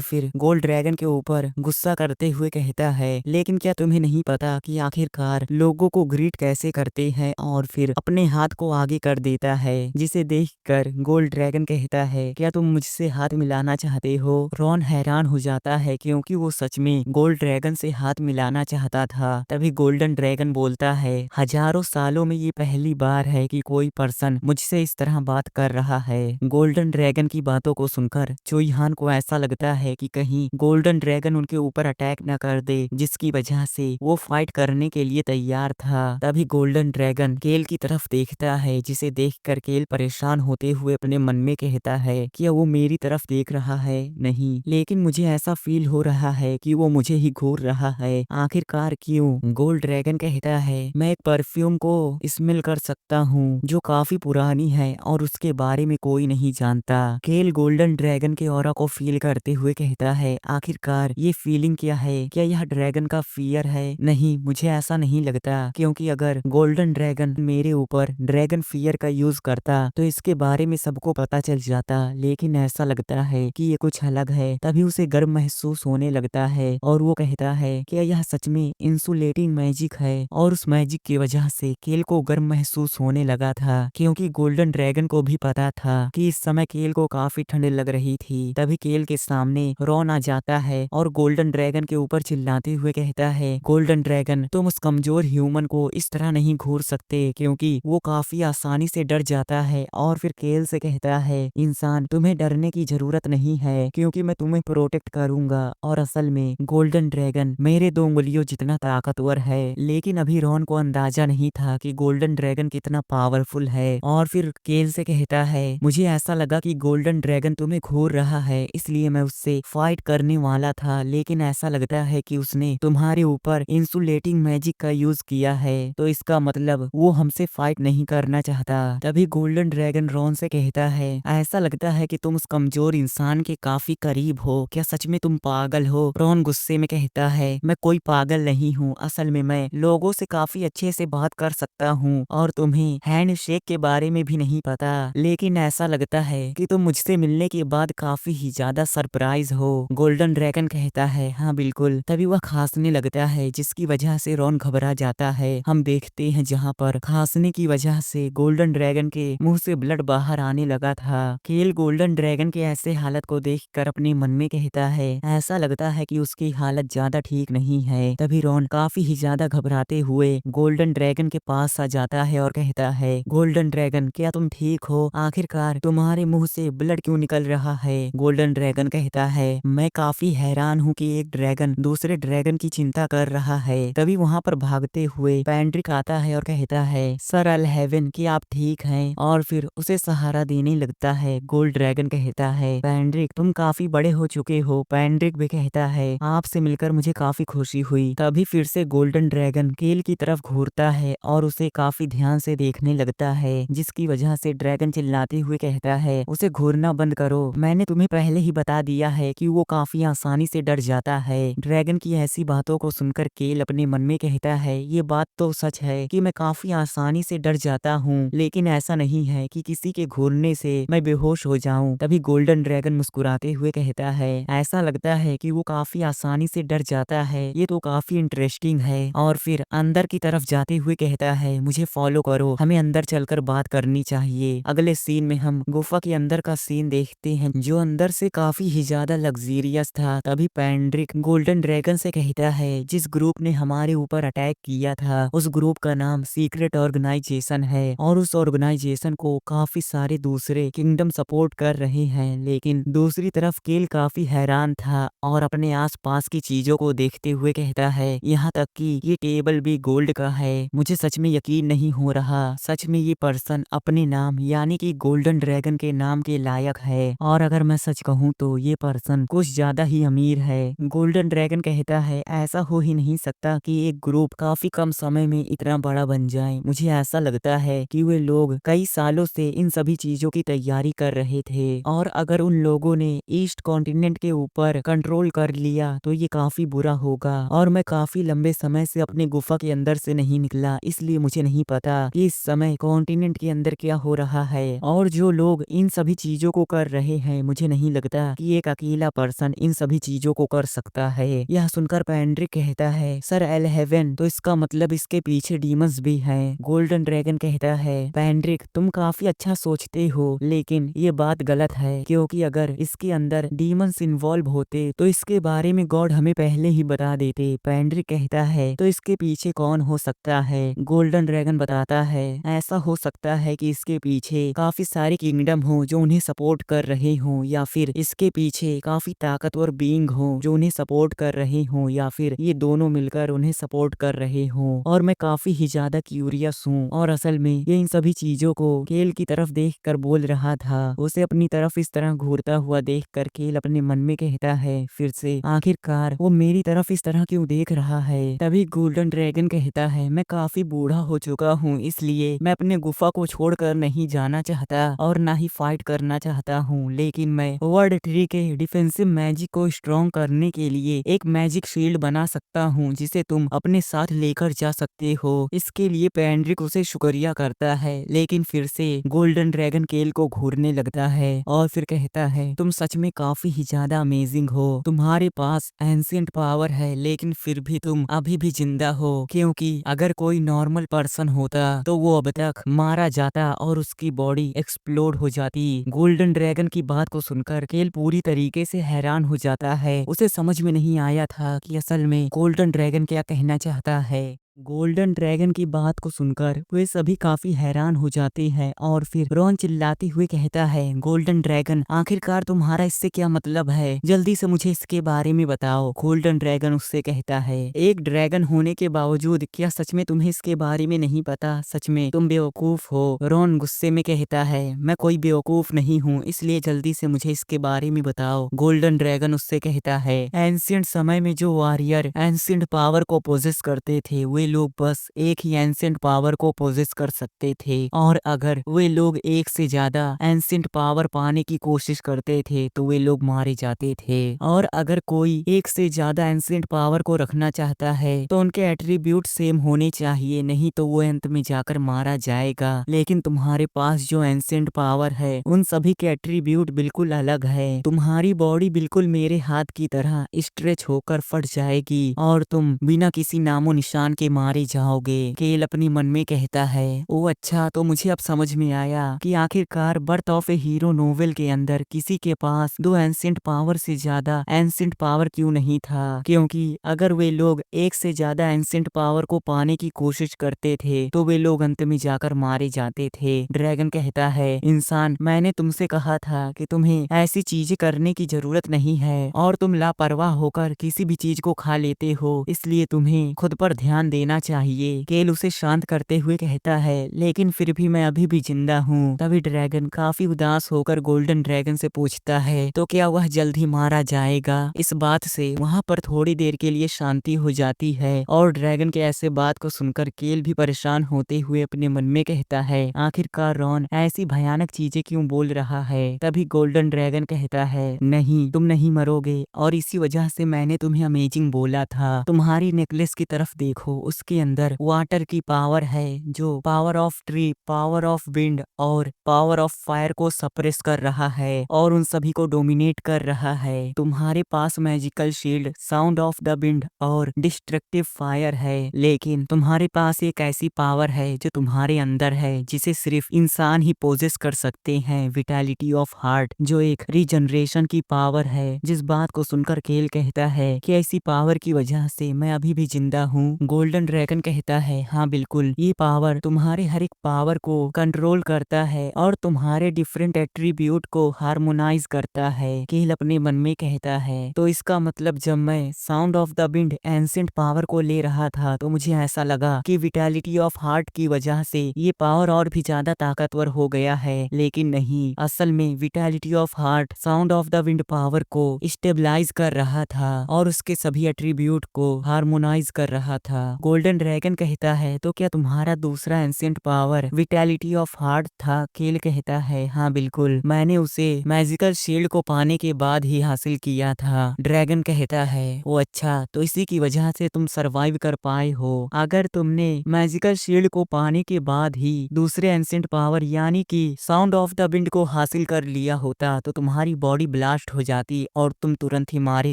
फिर गोल्ड ड्रैगन के ऊपर गुस्सा करते हुए कहता है, लेकिन क्या तुम्हें नहीं पता कि आखिरकार लोगों को ग्रीट कैसे करते हैं। और फिर अपने हाथ को आगे कर देता है, जिसे देखकर गोल्ड ड्रैगन कहता है, क्या तुम मुझसे हाथ मिलाना चाहते हो। रोन हैरान हो जाता है क्योंकि वो सच में गोल्ड ड्रैगन से हाथ मिलाना चाहता था। तभी गोल्डन ड्रैगन बोलता है, हजारों सालों में ये पहली बार है कि कोई पर्सन मुझसे इस तरह बात कर रहा है। गोल्डन ड्रैगन की बातों को सुनकर चोईहान को ऐसा लगता है कि कहीं गोल्डन ड्रैगन उनके ऊपर अटैक न कर दे, जिसकी वजह से वो फाइट करने के लिए तैयार था। तभी गोल्डन ड्रैगन केल की तरफ देखता है, जिसे देखकर केल परेशान होते हुए अपने मन में कहता है, क्या वो मेरी तरफ देख रहा है। नहीं, लेकिन मुझे ऐसा फील हो रहा है कि वो मुझे ही घूर रहा है। आखिरकार क्यों। गोल्ड ड्रैगन कहता है, मैं एक परफ्यूम को स्मेल कर सकता हूँ जो काफी पुरानी है और उसके बारे में कोई नहीं जानता। केल गोल्डन ड्रैगन के ऑरा को फील करते हुए कहता है, आखिरकार ये फीलिंग क्या है। क्या यह ड्रैगन का फियर है। नहीं, मुझे ऐसा नहीं लगता, क्योंकि अगर गोल्डन ड्रैगन मेरे ऊपर ड्रैगन फियर का यूज करता तो इसके बारे में सबको पता चल जाता। लेकिन ऐसा लगता है कि ये कुछ अलग है। तभी उसे गर्म महसूस होने लगता है और वो कहता है, क्या यह सच में इंसुलेटिंग मैजिक है। और उस मैजिक की वजह से केल को गर्म महसूस होने लगा था, क्योंकि गोल्डन ड्रैगन को भी पता था कि इस समय केल को काफी ठंड लग रही थी। तभी केल के सामने रॉन आ जाता है और गोल्डन ड्रैगन के ऊपर चिल्लाते हुए कहता है, गोल्डन ड्रैगन तुम उस कमजोर ह्यूमन को इस तरह नहीं घूर सकते, क्योंकि वो काफी आसानी से डर जाता है। और फिर केल से कहता है, इंसान तुम्हें डरने की जरूरत नहीं है, क्योंकि मैं तुम्हें प्रोटेक्ट करूंगा। और असल में गोल्डन ड्रैगन मेरे 2 उंगलियों जितना ताकतवर है। लेकिन अभी रॉन को अंदाजा नहीं था कि गोल्डन ड्रैगन कितना पावरफुल है। और फिर केल से कहता है, मुझे ऐसा लगा कि गोल्डन ड्रैगन तुम्हें घूर रहा है, इसलिए मैं उससे फाइट करने वाला था। लेकिन ऐसा लगता है कि उसने तुम्हारे ऊपर इंसुलेटिंग मैजिक का यूज किया है, तो इसका मतलब वो हमसे फाइट नहीं करना चाहता। तभी गोल्डन ड्रैगन रॉन से कहता है, ऐसा लगता है कि तुम उस कमजोर इंसान के काफी करीब हो। क्या सच में तुम पागल हो। रॉन गुस्से में कहता है, मैं कोई पागल नहीं हूँ। असल में मैं लोगों से काफी अच्छे से बात कर सकता हूँ और तुम्हें हैंड शेक के बारे में भी नहीं पता। लेकिन ऐसा लगता है कि तुम मुझसे मिलने के बाद काफी ही ज्यादा सरप्राइज हो। गोल्डन ड्रैगन कहता है, हाँ बिल्कुल। तभी वह खांसने लगता है, जिसकी वजह से रॉन घबरा जाता है। हम देखते हैं जहाँ पर खांसने की वजह से गोल्डन ड्रैगन के मुंह से ब्लड बाहर आने लगा था। केल गोल्डन ड्रैगन के ऐसे हालत को देखकर अपने मन में कहता है, ऐसा लगता है कि उसकी हालत ज्यादा ठीक नहीं है। तभी रॉन काफी ही ज्यादा घबराते हुए गोल्डन ड्रैगन के पास आ जाता है और कहता है, गोल्डन ड्रैगन क्या तुम ठीक हो। आखिरकार तुम्हारे मुंह से ब्लड क्यों निकल रहा है। गोल्डन ड्रैगन कहता है, मैं काफी हैरान हूँ कि एक ड्रैगन दूसरे ड्रैगन की चिंता कर रहा है। तभी वहाँ पर भागते हुए पैंड्रिक आता है और कहता है, सर अलहेवन कि आप ठीक हैं। और फिर उसे सहारा देने लगता है। गोल्ड ड्रैगन कहता है, पैंड्रिक तुम काफी बड़े हो चुके हो। पैंड्रिक भी कहता है, आपसे मिलकर मुझे काफी खुशी हुई। तभी फिर से गोल्डन ड्रैगन केल की तरफ घूरता है और उसे काफी ध्यान से देखने लगता है, जिसकी वजह से ड्रैगन चिल्लाते हुए कहता है, उसे घूरना बंद करो, मैंने तुम्हें पहले ही बता दिया है कि वो काफी आसानी से डर जाता है। ड्रैगन की ऐसी बातों को सुनकर केल अपने मन में कहता है, ये बात तो सच है कि मैं काफी आसानी से डर जाता हूँ, लेकिन ऐसा नहीं है कि किसी के घूरने से मैं बेहोश हो जाऊं। तभी गोल्डन ड्रैगन मुस्कुराते हुए कहता है, ऐसा लगता है कि वो काफी आसानी से डर जाता है, ये तो काफी इंटरेस्टिंग है। और फिर अंदर की तरफ जाते हुए कहता है, मुझे फॉलो करो, हमें अंदर चलकर बात करनी चाहिए। अगले सीन में हम गुफा के अंदर का सीन देखते हैं, जो अंदर से काफी ही ज्यादा लग्जीरियस था। तभी पेंड्रिक गोल्डन ड्रैगन से कहता है, जिस ग्रुप ने हमारे ऊपर अटैक किया था उस ग्रुप का नाम सीक्रेट ऑर्गेनाइजेशन है और उस ऑर्गेनाइजेशन को काफी सारे दूसरे किंगडम सपोर्ट कर रहे हैं। लेकिन दूसरी तरफ केल काफी हैरान था और अपने आसपास की चीजों को देखते हुए कहता है, यहाँ तक कि ये टेबल भी गोल्ड का है, मुझे सच में यकीन नहीं हो रहा, सच में ये पर्सन अपने नाम यानी कि गोल्डन ड्रैगन के नाम के लायक है। और अगर मैं सच कहूँ तो ये पर्सन कुछ ज्यादा ही अमीर है। गोल्डन ड्रैगन कहता है, ऐसा हो ही नहीं सकता कि एक ग्रुप काफी कम समय में इतना बड़ा बन जाए। मुझे ऐसा लगता है कि वे लोग कई सालों से इन सभी चीजों की तैयारी कर रहे थे और अगर उन लोगों ने ईस्ट कॉन्टिनेंट के ऊपर कंट्रोल कर लिया तो ये काफी बुरा होगा। और मैं काफी लंबे समय से अपने गुफा के अंदर से नहीं निकला, इसलिए मुझे नहीं पता कि इस समय कॉन्टिनेंट के अंदर क्या हो रहा है। और जो लोग इन सभी चीजों को कर रहे हैं, मुझे नहीं लगता कि एक अकेला पर्सन इन सभी चीजों को कर सकता है। यह सुनकर पेंड्रिक कहता है, सर एल11, तो इसका मतलब इसके पीछे डीमंस भी हैं। गोल्डन ड्रैगन कहता है, पेंड्रिक तुम काफी अच्छा सोचते हो, लेकिन ये बात गलत है, क्योंकि अगर इसके अंदर डीमंस इन्वॉल्व होते तो इसके बारे में गॉड हमें पहले ही बता देते। पेंड्रिक कहता है, तो इसके पीछे कौन हो सकता है? गोल्डन ड्रैगन बताता है, ऐसा हो सकता है कि इसके पीछे काफी सारे किंगडम हो जो उन्हें सपोर्ट कर रहे हों, या फिर इसके पीछे काफी ताकतवर बीइंग हो जो उन्हें सपोर्ट कर रहे हों, या फिर ये दोनों मिलकर उन्हें सपोर्ट कर रहे हों। और मैं काफी ही ज्यादा क्यूरियस हूँ और असल में ये इन सभी चीजों को केल की तरफ देख कर बोल रहा था। उसे अपनी तरफ इस तरह घूरता हुआ देख कर केल अपने मन में कहता है, फिर से आखिरकार वो मेरी तरफ इस तरह क्यों देख रहा है? तभी गोल्डन ड्रैगन कहता है, मैं काफी बूढ़ा हो चुका हूँ, इसलिए मैं अपने गुफा को छोड़कर नहीं जाना चाहता और ना ही फाइट करना चाहता हूँ, लेकिन मैं वर्ड ट्री के डिफेंसिव मैजिक को स्ट्रॉन्ग करने के लिए एक मैजिक शील्ड बना सकता हूँ जिसे तुम अपने साथ लेकर जा सकते हो। इसके लिए पेंड्रिक उसे शुक्रिया करता है, लेकिन फिर से गोल्डन ड्रैगन केल को घूरने लगता है और फिर कहता है, तुम सच में काफी ही ज्यादा अमेजिंग हो, तुम्हारे पास एंशिएंट पावर है, लेकिन फिर भी तुम अभी भी जिंदा हो, क्योंकि अगर कोई नॉर्मल पर्सन होता तो वो अब तक मारा जाता और उसकी बॉडी एक्सप्लोड हो जाती। गोल्डन ड्रैगन की बात को सुनकर केल पूरी तरीके से हैरान हो जाता है। उसे समझ में नहीं आया था कि असल में गोल्डन ड्रैगन क्या कहना चाहता है। गोल्डन ड्रैगन की बात को सुनकर वे सभी काफी हैरान हो जाते हैं और फिर रॉन चिल्लाते हुए कहता है, गोल्डन ड्रैगन आखिरकार तुम्हारा इससे क्या मतलब है? जल्दी से मुझे इसके बारे में बताओ। गोल्डन ड्रैगन उससे कहता है, एक ड्रैगन होने के बावजूद क्या सच में तुम्हें इसके बारे में नहीं पता? सच में तुम बेवकूफ हो। रॉन गुस्से में कहता है, मैं कोई बेवकूफ नहीं हूँ, इसलिए जल्दी से मुझे इसके बारे में बताओ। गोल्डन ड्रैगन उससे कहता है, एंशिएंट समय में जो वॉरियर एंशिएंट पावर को पोजेस करते थे वे लोग बस एक ही एंशिएंट पावर को पोजेस कर सकते थे, और अगर वे लोग एक से ज्यादा एंशिएंट पावर पाने की कोशिश करते थे तो वे लोग मारे जाते थे। और अगर कोई एक से ज्यादा एंशिएंट पावर को रखना चाहता है तो उनके एट्रीब्यूट सेम होने चाहिए, नहीं तो वो अंत में जाकर मारा जाएगा। लेकिन तुम्हारे पास जो एंशिएंट पावर है उन सभी के एट्रीब्यूट बिल्कुल अलग है। तुम्हारी बॉडी बिल्कुल मेरे हाथ की तरह स्ट्रेच होकर फट जाएगी और तुम बिना किसी नामो निशान के मारे जाओगे। केल अपने मन में कहता है, ओ अच्छा, तो मुझे अब समझ में आया कि आखिरकार birth of A hero novel के अंदर किसी के पास दो एंशिएंट पावर से ज्यादा एंशिएंट पावर क्यों नहीं था, क्योंकि अगर वे लोग एक से ज्यादा एंशिएंट पावर को पाने की कोशिश करते थे तो वे लोग अंत में जाकर मारे जाते थे। ड्रैगन कहता है, इंसान, मैंने तुमसे कहा था कि तुम्हें ऐसी चीजें करने की जरूरत नहीं है और तुम लापरवाह होकर किसी भी चीज को खा लेते हो, इसलिए तुम्हें खुद पर ध्यान देना लेना चाहिए। केल उसे शांत करते हुए कहता है, लेकिन फिर भी मैं अभी भी जिंदा हूँ। तभी ड्रैगन काफी उदास होकर गोल्डन ड्रैगन से पूछता है, तो क्या वह जल्द ही मारा जाएगा? इस बात से वहाँ पर थोड़ी देर के लिए शांति हो जाती है और ड्रैगन के ऐसे बात को सुनकर केल भी परेशान होते हुए अपने मन में कहता है, आखिरकार रॉन ऐसी भयानक चीजें क्यों बोल रहा है? तभी गोल्डन ड्रैगन कहता है, नहीं, तुम नहीं मरोगे और इसी वजह से मैंने तुम्हें अमेजिंग बोला था। तुम्हारी नेकलेस की तरफ देखो, उसके अंदर वाटर की पावर है जो power of tree, power of wind और पावर ऑफ फायर को सप्रेस कर रहा है और उन सभी को डोमिनेट कर रहा है। तुम्हारे पास magical shield, sound of the wind और डिस्ट्रक्टिव फायर है, लेकिन तुम्हारे पास एक ऐसी पावर है जो तुम्हारे अंदर है जिसे सिर्फ इंसान ही पोजेस कर सकते हैं, विटालिटी ऑफ हार्ट, जो एक रीजनरेशन की पावर है। जिस बात को सुनकर केल कहता है कि ऐसी पावर की वजह से मैं अभी भी जिंदा हूँ। गोल्डन ड्रैगन कहता है, हाँ बिल्कुल, ये पावर तुम्हारे हर एक पावर को कंट्रोल करता है और तुम्हारे डिफरेंट एट्रीब्यूट को हार्मोनाइज करता है। केल अपने मन में कहता है, तो इसका मतलब जब मैं sound of the wind ancient power को ले रहा था तो मुझे ऐसा लगा कि विटालिटी ऑफ हार्ट की वजह से ये पावर और भी ज्यादा ताकतवर हो गया है, लेकिन नहीं, असल में vitality of heart sound of the wind power को स्टेबलाइज कर रहा था और उसके सभी एट्रीब्यूट को हार्मोनाइज कर रहा था। गोल्डन ड्रैगन कहता है, तो क्या तुम्हारा दूसरा ancient power vitality of heart था? केल कहता है, हाँ बिल्कुल, मैंने उसे मैजिकल शील्ड को पाने के बाद ही हासिल किया था। ड्रैगन कहता है, वो अच्छा, तो इसी की वजह से तुम सरवाइव कर पाए हो। अगर तुमने मैजिकल शील्ड को पाने के बाद ही दूसरे एंशिएंट पावर यानी कि साउंड ऑफ द विंड को हासिल कर लिया होता तो तुम्हारी बॉडी ब्लास्ट हो जाती और तुम तुरंत ही मारे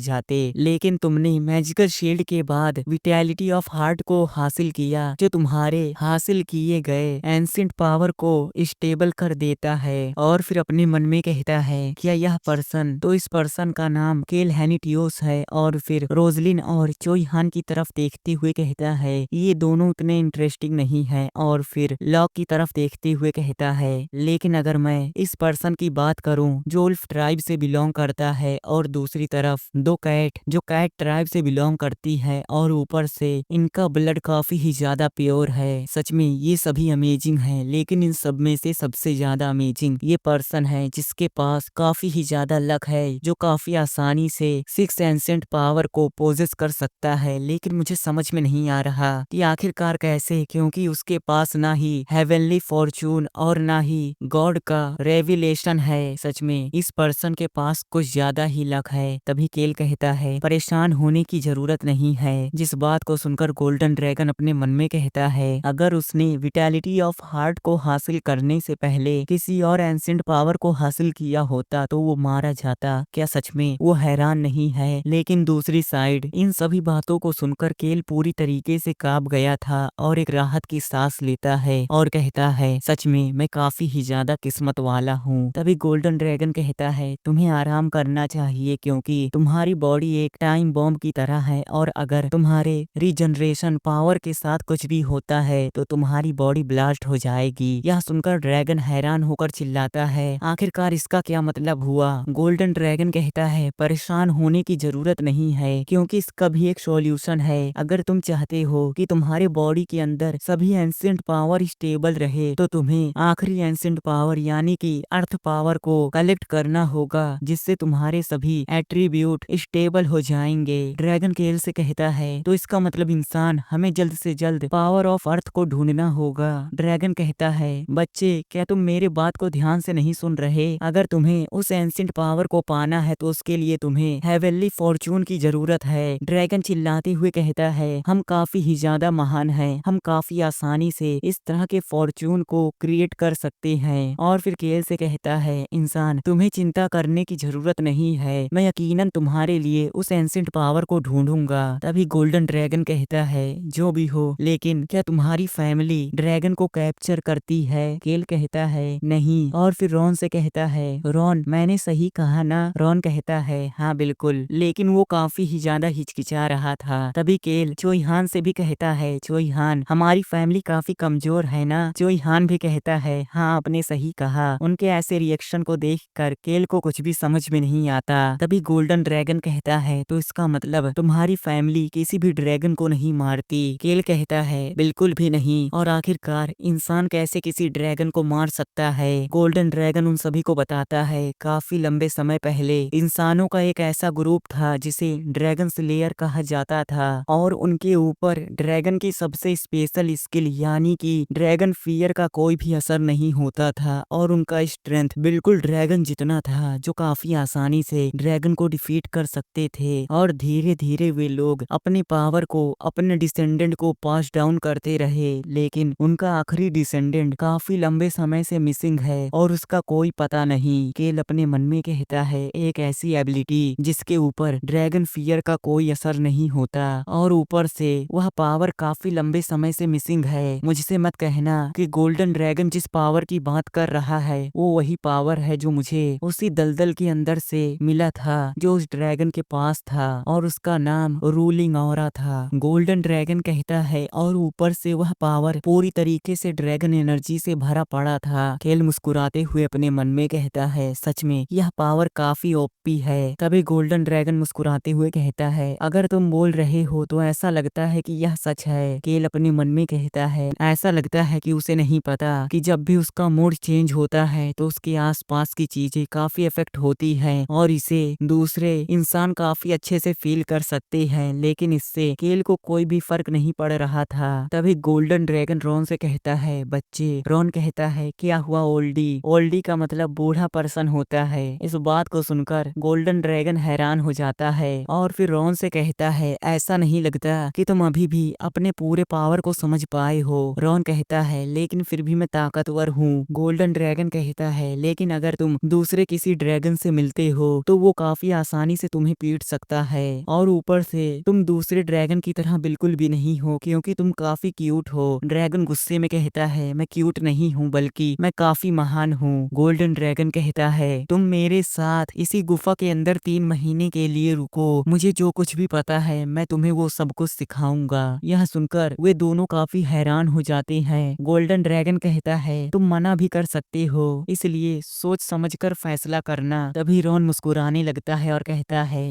जाते, लेकिन तुमने मैजिकल शील्ड के बाद विटैलिटी ऑफ हार्ट को हासिल किया जो तुम्हारे हासिल किए गए एंशिएंट पावर को स्टेबल कर देता है। और फिर अपने मन में कहता है, क्या यह पर्सन, तो इस पर्सन का नाम केल हैनिटियोस है। और फिर रोजलिन और चोईहान की तरफ देखते हुए कहता है, ये दोनों उतने इंटरेस्टिंग नहीं है। और फिर लॉक की तरफ देखते हुए कहता है, लेकिन अगर मैं इस पर्सन की बात करूं जो उल्फ ट्राइब से बिलोंग करता है और दूसरी तरफ दो कैट जो कैट ट्राइब से बिलोंग करती है और ऊपर से इनका ब्लड काफी ही ज्यादा प्योर है। सच में ये सभी अमेजिंग है, लेकिन इन सब में से सबसे ज्यादा अमेजिंग ये पर्सन है जिसके पास काफी ही ज्यादा लक है, जो काफी आसानी से 6 एंशिएंट पावर को पोजेस कर सकता है। लेकिन मुझे समझ में नहीं आ रहा कि आखिरकार कैसे, क्योंकि उसके पास ना ही हेवनली फॉर्चून और ना ही गॉड का रेविलेशन है। सच में इस पर्सन के पास कुछ ज्यादा ही लक है। तभी केल कहता है, परेशान होने की जरूरत नहीं है। जिस बात को सुनकर गोल्डन ड्रैगन अपने मन में कहता है, अगर उसने विटैलिटी ऑफ हार्ट को हासिल करने से पहले किसी और एंशिएंट पावर को हासिल किया होता तो वो मारा जाता। क्या सच में वो हैरान नहीं है? लेकिन दूसरी साइड इन सभी बातों को सुनकर केल पूरी तरीके से कांप गया था और एक राहत की सांस लेता है और कहता है, सच में मैं काफी ही ज्यादा किस्मत वाला हूँ। तभी गोल्डन ड्रैगन कहता है, तुम्हें आराम करना चाहिए क्योंकि तुम्हारी बॉडी एक टाइम बॉम्ब की तरह है और अगर तुम्हारे रीजनरेशन पावर के साथ कुछ भी होता है तो तुम्हारी बॉडी ब्लास्ट हो जाएगी। यह सुनकर ड्रैगन हैरान होकर चिल्लाता है, आखिरकार इसका क्या मतलब हुआ? गोल्डन ड्रैगन कहता है, परेशान होने की जरूरत नहीं है क्योंकि इसका भी एक सॉल्यूशन है। अगर तुम चाहते हो कि तुम्हारे बॉडी के अंदर सभी एंशिएंट पावर स्टेबल रहे तो तुम्हें आखिरी एंशिएंट पावर यानी कि अर्थ पावर को कलेक्ट करना होगा, जिससे तुम्हारे सभी एट्रीब्यूट स्टेबल हो जाएंगे। ड्रैगन केल से कहता है, तो इसका मतलब इंसान हमें जल्द से जल्द पावर ऑफ अर्थ को ढूंढना होगा। ड्रैगन कहता है, बच्चे क्या तुम मेरे बात को ध्यान से नहीं सुन रहे? अगर तुम्हें उस एंशिएंट पावर को पाना है तो उसके लिए तुम्हें हेवनली फॉर्चून की जरूरत है। ड्रैगन चिल्लाते हुए कहता है, हम काफी ही ज्यादा महान हैं, हम काफी आसानी से इस तरह के फॉर्चून को क्रिएट कर सकते हैं। और फिर केल से कहता है, इंसान तुम्हें चिंता करने की जरूरत नहीं है, मैं यकीनन तुम्हारे लिए उस एंशिएंट पावर को ढूंढूंगा। तभी गोल्डन ड्रैगन कहता है, जो भी हो, लेकिन क्या तुम्हारी फैमिली ड्रैगन को कैप्चर करती है? केल कहता है, नहीं। और फिर रॉन से कहता है, रॉन मैंने सही कहा ना? रॉन कहता है, हाँ बिल्कुल, लेकिन वो काफी ही ज्यादा हिचकिचा रहा था। तभी केल चोईहान से भी कहता है, चोईहान हमारी फैमिली काफी कमजोर है ना? चोईहान भी कहता है, हाँ आपने सही कहा। उनके ऐसे रिएक्शन को देखकर केल को कुछ भी समझ में नहीं आता। तभी गोल्डन ड्रैगन कहता है, तो इसका मतलब तुम्हारी फैमिली किसी भी ड्रैगन को नहीं मार मरती। केल कहता है बिल्कुल भी नहीं। और आखिरकार इंसान कैसे किसी ड्रैगन को मार सकता है। गोल्डन ड्रैगन उन सभी को बताता है काफी लंबे समय पहले इंसानों का एक ऐसा ग्रुप था जिसे ड्रैगन स्लेयर कहा जाता था और उनके ऊपर ड्रैगन की सबसे स्पेशल स्किल यानी कि ड्रैगन फियर का कोई भी असर नहीं होता था और उनका स्ट्रेंथ बिल्कुल ड्रैगन जितना था जो काफी आसानी से ड्रैगन को डिफीट कर सकते थे। और धीरे धीरे वे लोग अपने पावर को अपने डिसेंडेंट को पास डाउन करते रहे, लेकिन उनका आखिरी डिसेंडेंट काफी लंबे समय से मिसिंग है और उसका कोई पता नहीं। केल अपने मन में कहता है एक ऐसी एबिलिटी जिसके ऊपर ड्रैगन फियर का कोई असर नहीं होता और ऊपर से वह पावर काफी लंबे समय से मिसिंग है। मुझसे मत कहना कि गोल्डन ड्रैगन जिस पावर की बात कर रहा है वो वही पावर है जो मुझे उसी दलदल के अंदर से मिला था जो उस ड्रैगन के पास था और उसका नाम रूलिंग ऑरा था। गोल्डन ड्रैगन कहता है और ऊपर से वह पावर पूरी तरीके से ड्रैगन एनर्जी से भरा पड़ा था। केल मुस्कुराते हुए अपने मन में कहता है सच में यह पावर काफी ओपी है। तभी गोल्डन ड्रैगन मुस्कुराते हुए कहता है अगर तुम बोल रहे हो तो ऐसा लगता है कि यह सच है। केल अपने मन में कहता है ऐसा लगता है कि उसे नहीं पता कि जब भी उसका मूड चेंज होता है तो उसके आसपास की चीजें काफी इफेक्ट होती हैं और इसे दूसरे इंसान काफी अच्छे से फील कर सकते हैं, लेकिन इससे केल को कोई भी फर्क नहीं पड़ रहा था। तभी गोल्डन ड्रैगन रॉन से कहता है बच्चे। रॉन कहता है क्या हुआ ओल्डी? ओल्डी का मतलब बूढ़ा पर्सन होता है। इस बात को सुनकर गोल्डन ड्रैगन हैरान हो जाता है और फिर रॉन से कहता है ऐसा नहीं लगता कि तुम अभी भी अपने पूरे पावर को समझ पाए हो। रॉन कहता है लेकिन फिर भी मैं ताकतवर हूँ। गोल्डन ड्रैगन कहता है लेकिन अगर तुम दूसरे किसी ड्रैगन से मिलते हो तो वो काफी आसानी से तुम्हें पीट सकता है और ऊपर से तुम दूसरे ड्रैगन की तरह बिल्कुल भी नहीं हो क्योंकि तुम काफी क्यूट हो। ड्रैगन गुस्से में कहता है मैं क्यूट नहीं हूँ बल्कि मैं काफी महान हूँ। गोल्डन ड्रैगन कहता है तुम मेरे साथ इसी गुफा के अंदर 3 महीने के लिए रुको, मुझे जो कुछ भी पता है मैं तुम्हें वो सब कुछ सिखाऊंगा। यह सुनकर वे दोनों काफी हैरान हो जाते हैं। गोल्डन ड्रैगन कहता है तुम मना भी कर सकते हो, इसलिए सोच समझकर फैसला करना। तभी रॉन मुस्कुराने लगता है और कहता है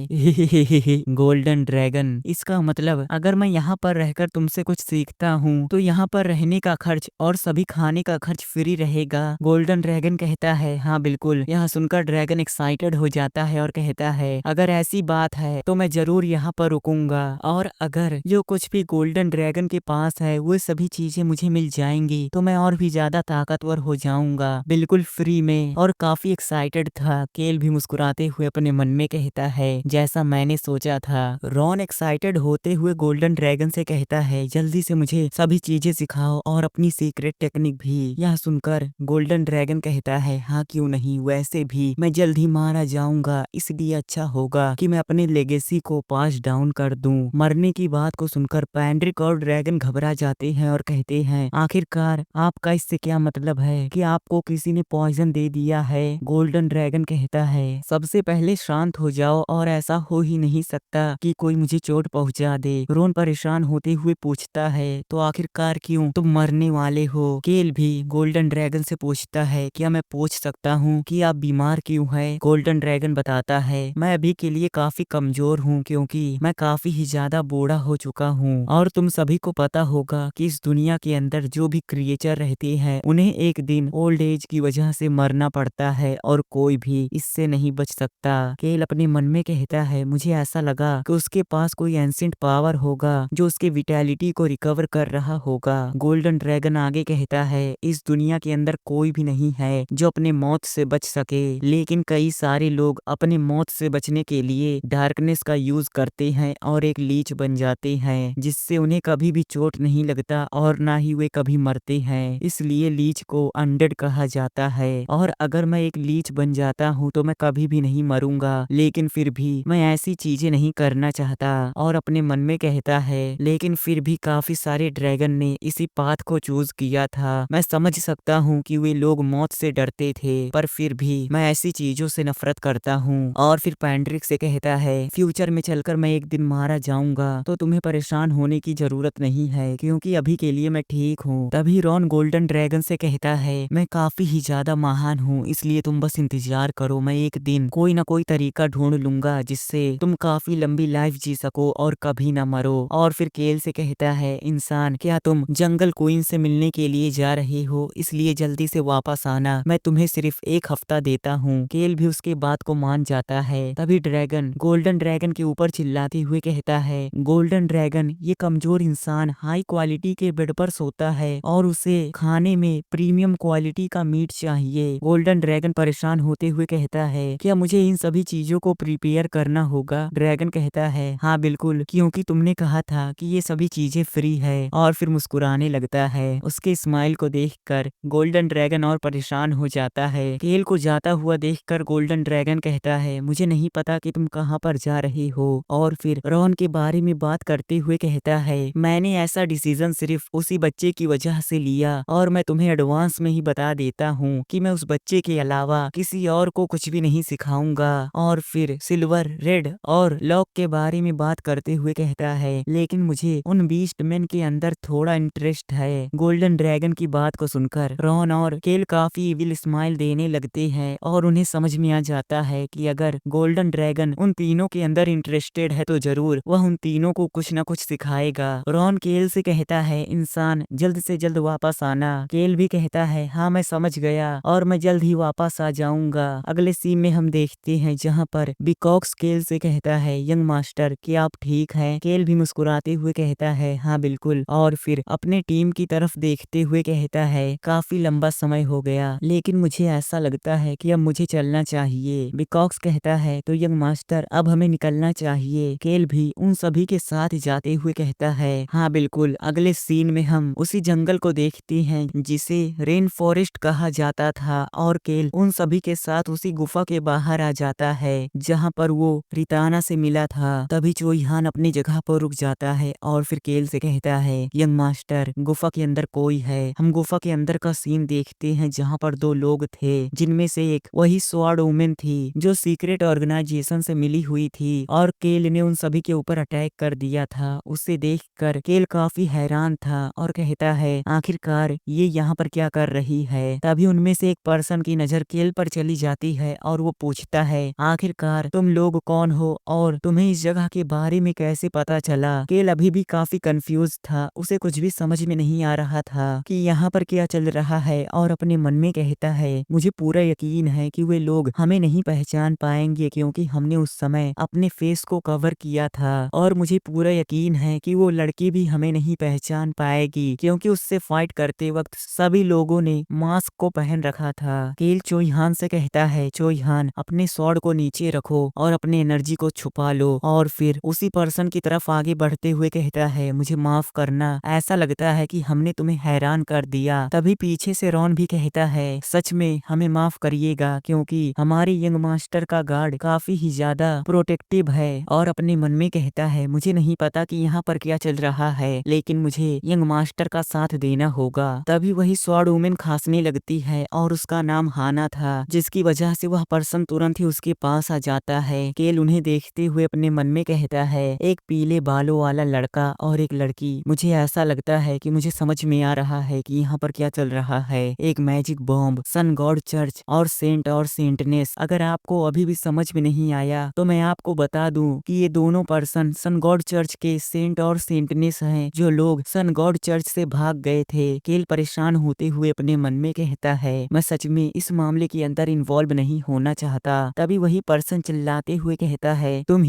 गोल्डन ड्रैगन इसका मतलब अगर मैं यहाँ पर रहकर तुमसे कुछ सीखता हूँ तो यहाँ पर रहने का खर्च और सभी खाने का खर्च फ्री रहेगा। गोल्डन ड्रैगन कहता है हाँ बिल्कुल। यह सुनकर ड्रैगन एक्साइटेड हो जाता है और कहता है अगर ऐसी बात है तो मैं जरूर यहाँ पर रुकूंगा और अगर जो कुछ भी गोल्डन ड्रैगन के पास है वो सभी चीजें मुझे मिल जाएंगी तो मैं और भी ज्यादा ताकतवर हो जाऊंगा बिल्कुल फ्री में। और काफी एक्साइटेड था। केल भी मुस्कुराते हुए अपने मन में कहता है जैसा मैंने सोचा था। रॉन एक्साइटेड होते हुए गोल्डन ड्रैगन से कहता है जल्दी से मुझे सभी चीजें सिखाओ और अपनी सीक्रेट टेक्निक भी। यह सुनकर गोल्डन ड्रैगन कहता है हाँ क्यों नहीं, वैसे भी मैं जल्द ही मारा जाऊंगा इसलिए अच्छा होगा कि मैं अपने लेगेसी को पास डाउन कर दूं। मरने की बात को सुनकर पैंड्रिक और ड्रैगन घबरा जाते हैं और कहते हैं आखिरकार आपका इससे क्या मतलब है कि आपको किसी ने पॉइजन दे दिया है। गोल्डन ड्रैगन कहता है सबसे पहले शांत हो जाओ और ऐसा हो ही नहीं सकता कि कोई मुझे चोट पहुंचा दे। रोन परेशान होते हुए पूछता है तो आखिरकार क्यों तुम मरने वाले हो? केल भी गोल्डन ड्रैगन से पूछता है क्या मैं पूछ सकता हूँ कि आप बीमार क्यों हैं? गोल्डन ड्रैगन बताता है मैं अभी के लिए काफी कमजोर हूँ क्योंकि मैं काफी ही ज्यादा बूढ़ा हो चुका हूँ और तुम सभी को पता होगा कि इस दुनिया के अंदर जो भी क्रिएचर रहते हैं उन्हें एक दिन ओल्ड एज की वजह से मरना पड़ता है और कोई भी इससे नहीं बच सकता। केल अपने मन में कहता है मुझे ऐसा लगा कि उसके पास कोई एंशिएंट पावर होगा जो उसके विटैलिटी को रिकवर कर रहा होगा। गोल्डन ड्रैगन आगे कहता है इस दुनिया के अंदर कोई भी नहीं है जो अपने मौत से बच सके, लेकिन कई सारे लोग अपने मौत से बचने के लिए डार्कनेस का यूज करते हैं और एक लीच बन जाते हैं जिससे उन्हें कभी भी चोट नहीं लगता और ना ही वे कभी मरते हैं, इसलिए लीच को अनडेड कहा जाता है। और अगर मैं एक लीच बन जाता हूँ तो मैं कभी भी नहीं मरूंगा, लेकिन फिर भी मैं ऐसी चीजें नहीं करना चाहता। और अपने मन में कहता है लेकिन फिर भी काफी सारे ड्रैगन ने इसी पाथ को चूज किया था। मैं समझ सकता हूँ कि वे लोग मौत से डरते थे पर फिर भी मैं ऐसी चीजों से नफरत करता हूँ। और फिर पैंड्रिक से कहता है फ्यूचर में चलकर मैं एक दिन मारा जाऊंगा तो तुम्हें परेशान होने की जरूरत नहीं है क्योंकि अभी के लिए मैं ठीक हूँ। तभी रॉन गोल्डन ड्रैगन से कहता है मैं काफी ही ज्यादा महान हूँ इसलिए तुम बस इंतजार करो, मैं एक दिन कोई ना कोई तरीका ढूंढ लूंगा जिससे तुम काफी लंबी लाइफ जी सको और कभी ना मरो। और फिर केल से कहता है, इंसान क्या तुम जंगल क्वीन से मिलने के लिए जा रहे हो, इसलिए जल्दी से वापस आना, मैं तुम्हें सिर्फ 1 हफ्ता देता हूँ। केल भी उसके बात को मान जाता है। तभी ड्रैगन गोल्डन ड्रैगन के ऊपर चिल्लाते हुए कहता है, गोल्डन ड्रैगन ये कमजोर इंसान हाई क्वालिटी के बेड पर सोता है और उसे खाने में प्रीमियम क्वालिटी का मीट चाहिए। गोल्डन ड्रैगन परेशान होते हुए कहता है, क्या मुझे इन सभी चीजों को प्रिपेयर करना होगा? ड्रैगन कहता है, हाँ बिल्कुल, क्योंकि तुमने कहा था कि ये सभी चीजें फ्री है। और फिर मुस्कुराने लगता है। उसके स्माइल को देखकर गोल्डन ड्रैगन और परेशान हो जाता है। केल को जाता हुआ देखकर गोल्डन ड्रैगन कहता है, मुझे नहीं पता कि तुम कहाँ पर जा रहे हो। और फिर रॉन के बारे में बात करते हुए कहता है, मैंने ऐसा डिसीजन सिर्फ उसी बच्चे की वजह से लिया और मैं तुम्हें एडवांस में ही बता देता हूँ कि मैं उस बच्चे के अलावा किसी और को कुछ भी नहीं सिखाऊंगा। और फिर सिल्वर, रेड और लॉक के बारे में बात करते हुए कहता है, लेकिन मुझे उन बीस्टमैन के अंदर थोड़ा इंटरेस्ट है। गोल्डन ड्रैगन की बात को सुनकर रॉन और केल काफी इविल स्माइल देने लगते हैं और उन्हें समझ में आ जाता है कि अगर गोल्डन ड्रैगन उन तीनों के अंदर इंटरेस्टेड है तो जरूर वह उन तीनों को कुछ न कुछ सिखाएगा। रॉन केल से कहता है, इंसान जल्द से जल्द वापस आना। केल भी कहता है, हाँ मैं समझ गया और मैं जल्द ही वापस आ जाऊंगा। अगले सीन में हम देखते हैं जहाँ पर बिकॉक्स केल से कहता है, यंग मास्टर क्या आप ठीक हैं? केल भी मुस्कुराते हुए कहता है, हाँ बिल्कुल। और फिर अपने टीम की तरफ देखते हुए कहता है, काफी लंबा समय हो गया लेकिन मुझे ऐसा लगता है कि अब मुझे चलना चाहिए। बिकॉक्स कहता है, तो यंग मास्टर अब हमें निकलना चाहिए। केल भी उन सभी के साथ जाते हुए कहता है, हाँ बिल्कुल। अगले सीन में हम उसी जंगल को देखते हैं जिसे रेन फॉरेस्ट कहा जाता था और केल उन सभी के साथ उसी गुफा के बाहर आ जाता है जहाँ पर वो रिताना से मिला था। तभी चोईहान अपनी जगह पर रुक जाता है और फिर केल से कहता है, यंग मास्टर गुफा के अंदर कोई है। हम गुफा के अंदर का सीन देखते हैं जहाँ पर 2 लोग थे, जिनमें से एक वही स्वॉर्ड वुमेन थी जो सीक्रेट ऑर्गेनाइजेशन से मिली हुई थी और केल ने उन सभी के ऊपर अटैक कर दिया था। उसे देखकर केल काफी हैरान था और कहता है, आखिरकार ये यहाँ पर क्या कर रही है। तभी उनमें से एक पर्सन की नजर केल पर चली जाती है और वो पूछता है, आखिरकार तुम लोग कौन हो और तुम्हें इस जगह के बारे में कैसे पता चला? केल अभी भी काफी कंफ्यूज था। उसे कुछ भी समझ में नहीं आ रहा था कि यहाँ पर क्या चल रहा है और अपने मन में कहता है, मुझे पूरा यकीन है कि वे लोग हमें नहीं पहचान पाएंगे क्योंकि हमने उस समय अपने फेस को कवर किया था। और मुझे पूरा यकीन है कि वो लड़की भी हमें नहीं पहचान पाएगी क्योंकि उससे फाइट करते वक्त सभी लोगों ने मास्क को पहन रखा था। केल चोईहान से कहता है, चोईहान अपने स्वॉर्ड को नीचे रखो और अपनी एनर्जी को छुपा लो। और फिर उसी पर्सन की तरफ आगे बढ़ते हुए कहता है, मुझे माफ करना, ऐसा लगता है कि हमने तुम्हें हैरान कर दिया। तभी पीछे से रॉन भी कहता है, सच में हमें माफ करिएगा क्योंकि हमारे यंग मास्टर का गार्ड काफी ही ज्यादा प्रोटेक्टिव है। और अपने मन में कहता है, मुझे नहीं पता कि यहाँ पर क्या चल रहा है लेकिन मुझे यंग मास्टर का साथ देना होगा। तभी वही स्वॉर्ड वुमेन खांसने लगती है और उसका नाम हाना था, जिसकी वजह से वह पर्सन तुरंत ही उसके पास आ जाता है। केल उन्हें देखते हुए अपने मन में कहता है, एक पीले बालों वाला लड़का और एक लड़की, मुझे ऐसा लगता है कि मुझे समझ में आ रहा है कि यहाँ पर क्या चल रहा है। एक magic bomb, sun god church और सेंटनेस। अगर आपको अभी भी समझ में नहीं आया तो मैं आपको बता दूं कि ये दोनों पर्सन सन गॉड चर्च के सेंट और सेंटनेस हैं, जो लोग सन गॉड चर्च से भाग गए थे। केल परेशान होते हुए अपने मन में कहता है, मैं सच में इस मामले के अंदर इन्वॉल्व नहीं होना चाहता। तभी वही पर्सन चिल्लाते हुए कहता है, तुम